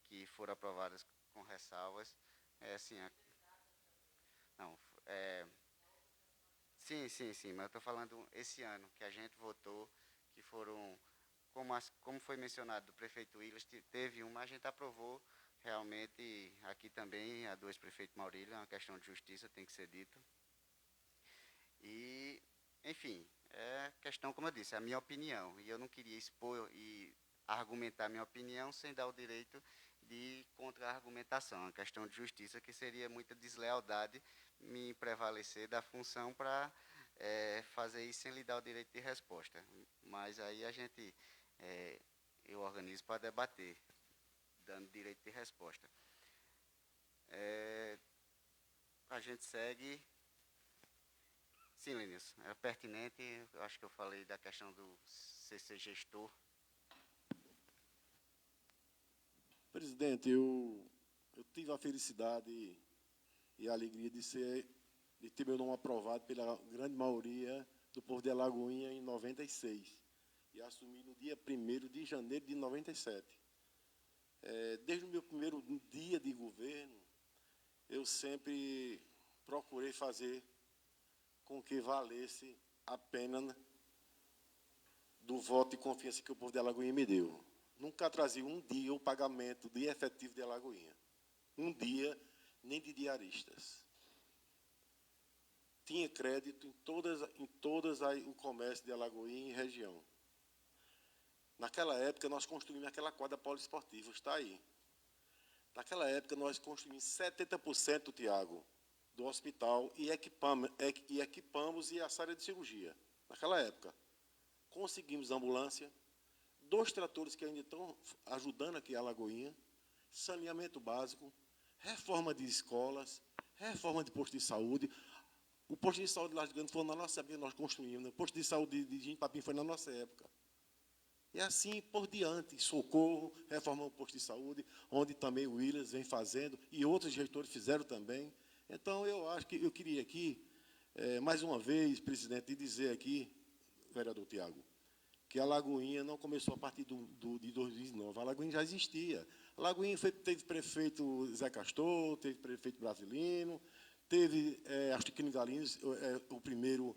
que foram aprovadas com ressalvas. Sim, mas eu estou falando esse ano, que a gente votou, que foram, como foi mencionado do prefeito Willas, teve uma, a gente aprovou realmente aqui também, a do ex-prefeito Maurílio, é uma questão de justiça, tem que ser dito. E, enfim, é questão, como eu disse, é a minha opinião, e eu não queria expor e argumentar minha opinião sem dar o direito de contra-argumentação, uma questão de justiça, que seria muita deslealdade me prevalecer da função para fazer isso sem lhe dar o direito de resposta. Mas aí eu organizo para debater, dando direito de resposta. A gente segue. Sim, Lenilson, é pertinente, eu acho que eu falei da questão do CC gestor. Presidente, eu tive a felicidade e a alegria de ter meu nome aprovado pela grande maioria do povo de Alagoinha em 96 e assumi no dia 1º de janeiro de 97. Desde o meu primeiro dia de governo, eu sempre procurei fazer com que valesse a pena do voto de confiança que o povo de Alagoinha me deu. Nunca trazia um dia o pagamento de efetivo de Alagoinha. Um dia, nem de diaristas. Tinha crédito em todas o comércio de Alagoinha e região. Naquela época, nós construímos aquela quadra poliesportiva, está aí. Naquela época, nós construímos 70%, Tiago, do hospital e equipamos a área de cirurgia. Naquela época, conseguimos ambulância, 2 tratores que ainda estão ajudando aqui a Alagoinha, saneamento básico, reforma de escolas, reforma de posto de saúde. O posto de saúde de Laje Grande foi na nossa época que nós construímos. O posto de saúde de Jimpapim foi na nossa época. E assim por diante, Socorro, reformou o posto de saúde, onde também o Willas vem fazendo, e outros gestores fizeram também. Então, eu acho que eu queria aqui, mais uma vez, presidente, dizer aqui, vereador Tiago, que a Alagoinha não começou a partir de 2009. A Alagoinha já existia. A Alagoinha teve prefeito Zé Castor, teve prefeito Brasilino, teve Astiquino Galinhos, o primeiro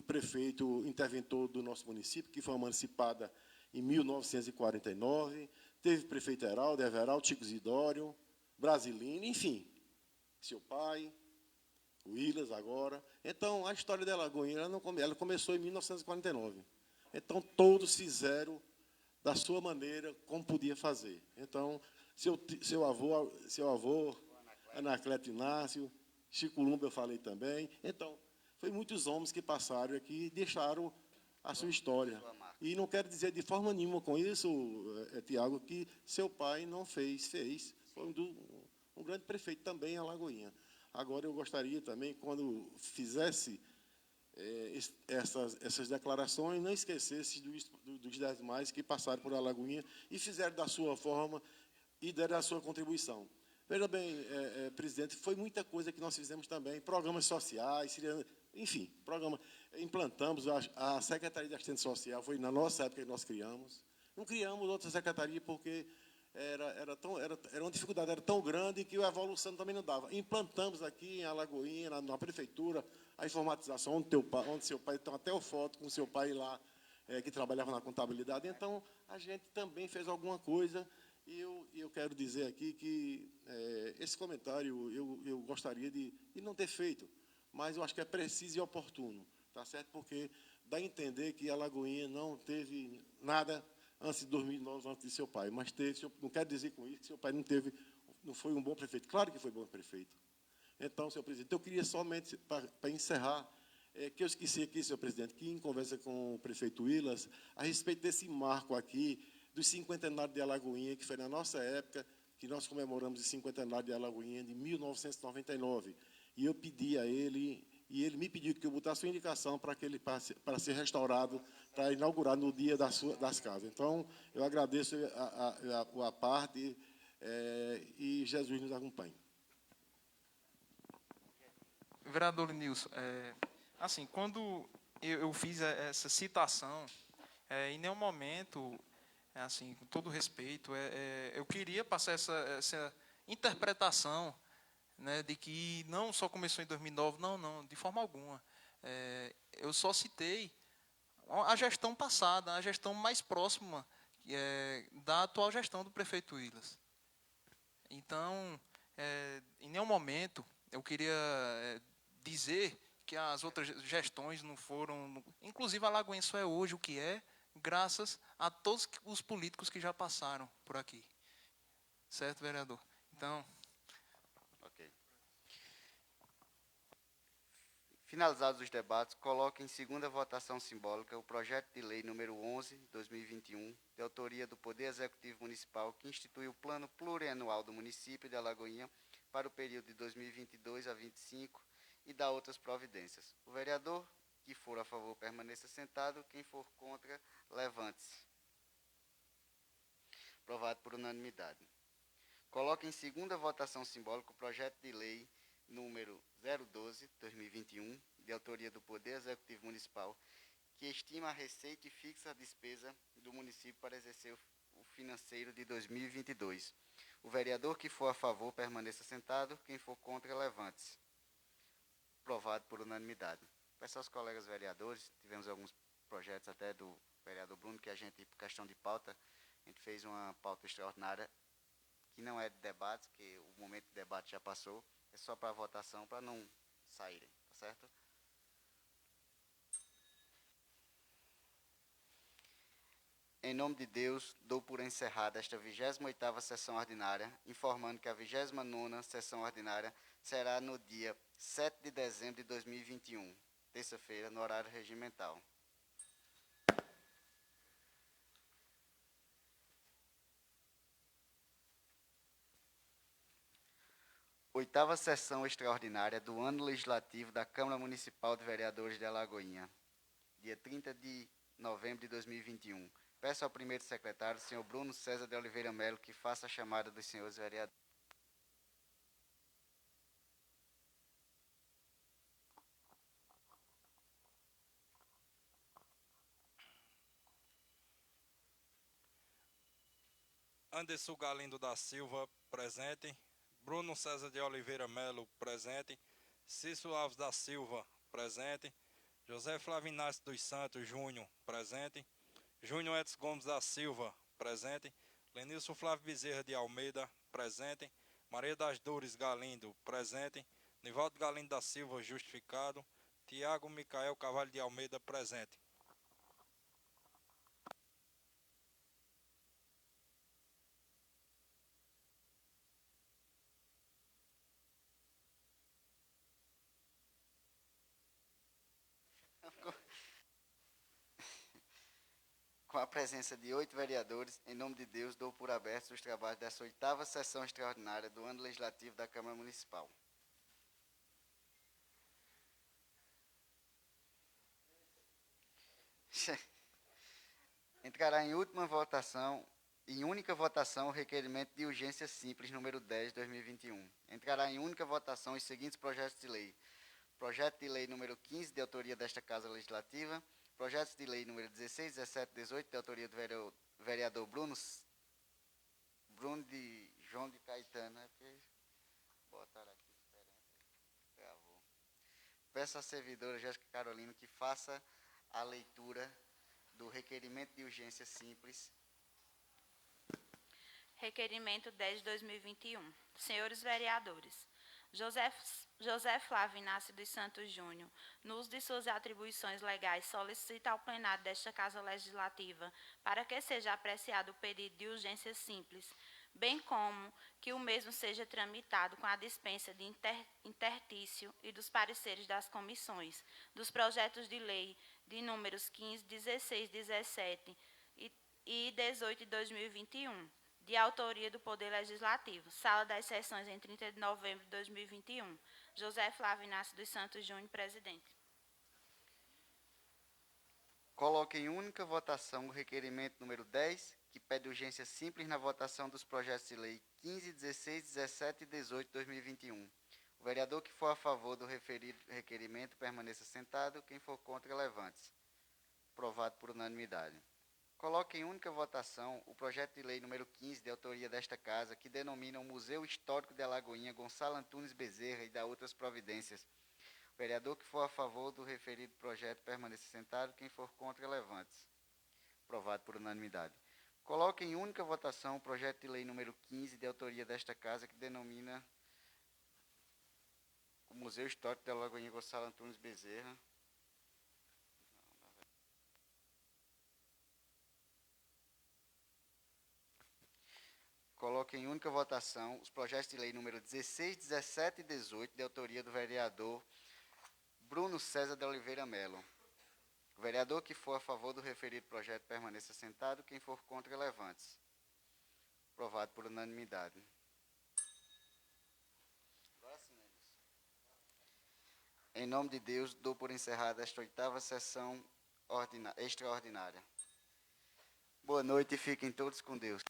prefeito interventor do nosso município, que foi emancipada em 1949. Teve prefeito Heraldo, Everaldo, Chico Zidório, Brasilino, enfim, seu pai, Willas agora. Então, a história da Alagoinha ela começou em 1949. Então, todos fizeram da sua maneira, como podia fazer. Então, seu avô, Anacleto Inácio, Chico Lumba eu falei também. Então, foi muitos homens que passaram aqui e deixaram a sua história. E não quero dizer de forma nenhuma com isso, Tiago, que seu pai não fez. Foi um grande prefeito também em Alagoinha. Agora, eu gostaria também, quando fizesse essas declarações, não esquecesse dos demais que passaram por Alagoinha e fizeram da sua forma e deram a sua contribuição. Veja bem, presidente, foi muita coisa que nós fizemos também, programas sociais, enfim, implantamos a Secretaria de Assistência Social, foi na nossa época que nós criamos. Não criamos outra secretaria porque era uma dificuldade, era tão grande que a evolução também não dava. Implantamos aqui em Alagoinha, na prefeitura, a informatização, onde seu pai, tem até o foto com seu pai lá, que trabalhava na contabilidade. Então, a gente também fez alguma coisa, e eu quero dizer aqui que esse comentário eu gostaria de não ter feito, mas eu acho que é preciso e oportuno, tá certo? Porque dá a entender que Alagoinha não teve nada antes de 2009, antes de seu pai, mas teve, não quero dizer com isso que seu pai não foi um bom prefeito. Claro que foi bom prefeito. Então, senhor presidente, eu queria somente, para encerrar, que eu esqueci aqui, senhor presidente, que em conversa com o prefeito Willas, a respeito desse marco aqui, dos cinquentenários de Alagoinha, que foi na nossa época, que nós comemoramos o cinquentenário de Alagoinha de 1999. E eu pedi a ele, e ele me pediu que eu botasse uma indicação para ser restaurado, para inaugurar no dia das casas. Então, eu agradeço a parte e Jesus nos acompanhe. Vereador Nilson, assim, quando eu fiz essa citação, em nenhum momento, assim, com todo respeito, eu queria passar essa interpretação, né, de que não só começou em 2009, não, de forma alguma. Eu só citei a gestão passada, a gestão mais próxima da atual gestão do prefeito Willas. Então, em nenhum momento eu queria dizer que as outras gestões não foram... Inclusive, a Alagoinha só é hoje o que é, graças a todos os políticos que já passaram por aqui. Certo, vereador? Então... Ok. Finalizados os debates, coloco em segunda votação simbólica o projeto de lei número 11/2021, de autoria do Poder Executivo Municipal, que institui o Plano Plurianual do município de Alagoinha para o período de 2022 a 2025 e dá outras providências. O vereador que for a favor permaneça sentado, quem for contra, levante-se. Aprovado por unanimidade. Coloco em segunda votação simbólica o projeto de lei número 012/2021, de autoria do Poder Executivo Municipal, que estima a receita e fixa a despesa do município para exercer o financeiro de 2022. O vereador que for a favor permaneça sentado, quem for contra, levante-se. Aprovado por unanimidade. Peço aos colegas vereadores, tivemos alguns projetos até do vereador Bruno, que a gente, por questão de pauta, a gente fez uma pauta extraordinária, que não é de debate, que o momento de debate já passou, é só para votação, para não saírem, tá certo? Em nome de Deus, dou por encerrada esta 28ª sessão ordinária, informando que a 29ª sessão ordinária será no dia 7 de dezembro de 2021, terça-feira, no horário regimental. Oitava sessão extraordinária do ano legislativo da Câmara Municipal de Vereadores de Alagoinha, dia 30 de novembro de 2021. Peço ao primeiro secretário, senhor Bruno César de Oliveira Melo, que faça a chamada dos senhores vereadores. Anderson Galindo da Silva, presente. Bruno César de Oliveira Melo, presente. Cícero Alves da Silva, presente. José Flávio Inácio dos Santos Júnior, presente. Júnior Edson Gomes da Silva, presente. Lenilson Flávio Bezerra de Almeida, presente. Maria das Dores Galindo, presente. Nivaldo Galindo da Silva, justificado. Tiago Micael Carvalho de Almeida, presente. Com a presença de 8 vereadores, em nome de Deus, dou por abertos os trabalhos dessa 8ª sessão extraordinária do ano legislativo da Câmara Municipal. Entrará em única votação, o requerimento de urgência simples número 10 de 2021. Entrará em única votação os seguintes projetos de lei: projeto de lei número 15, de autoria desta Casa Legislativa; projetos de lei número 16, 17 e 18, de autoria do vereador João de Caetano. Botaram aqui diferente. Gravou. Peço à servidora Jéssica Carolina que faça a leitura do requerimento de urgência simples. Requerimento 10 de 2021. Senhores vereadores, José Flávio Inácio dos Santos Júnior, no uso de suas atribuições legais, solicita ao plenário desta Casa Legislativa para que seja apreciado o pedido de urgência simples, bem como que o mesmo seja tramitado com a dispensa de intertício e dos pareceres das comissões, dos projetos de lei de números 15, 16, 17 e 18 de 2021, de autoria do Poder Legislativo. Sala das Sessões, em 30 de novembro de 2021. José Flávio Inácio dos Santos Júnior, presidente. Coloque em única votação o requerimento número 10, que pede urgência simples na votação dos projetos de lei 15, 16, 17 e 18 de 2021. O vereador que for a favor do referido requerimento permaneça sentado. Quem for contra, levante-se. Aprovado por unanimidade. Coloque em única votação o projeto de lei número 15, de autoria desta Casa, que denomina o Museu Histórico de Alagoinha Gonçalo Antunes Bezerra e dá outras providências. O vereador que for a favor do referido projeto permaneça sentado. Quem for contra, levante-se. Aprovado por unanimidade. Coloque em única votação o projeto de lei número 15, de autoria desta Casa, que denomina o Museu Histórico de Alagoinha Gonçalo Antunes Bezerra. Coloque em única votação os projetos de lei número 16, 17 e 18, de autoria do vereador Bruno César de Oliveira Melo. O vereador que for a favor do referido projeto permaneça sentado. Quem for contra, levante-se. Aprovado por unanimidade. Em nome de Deus, dou por encerrada esta 8ª sessão extraordinária. Boa noite e fiquem todos com Deus.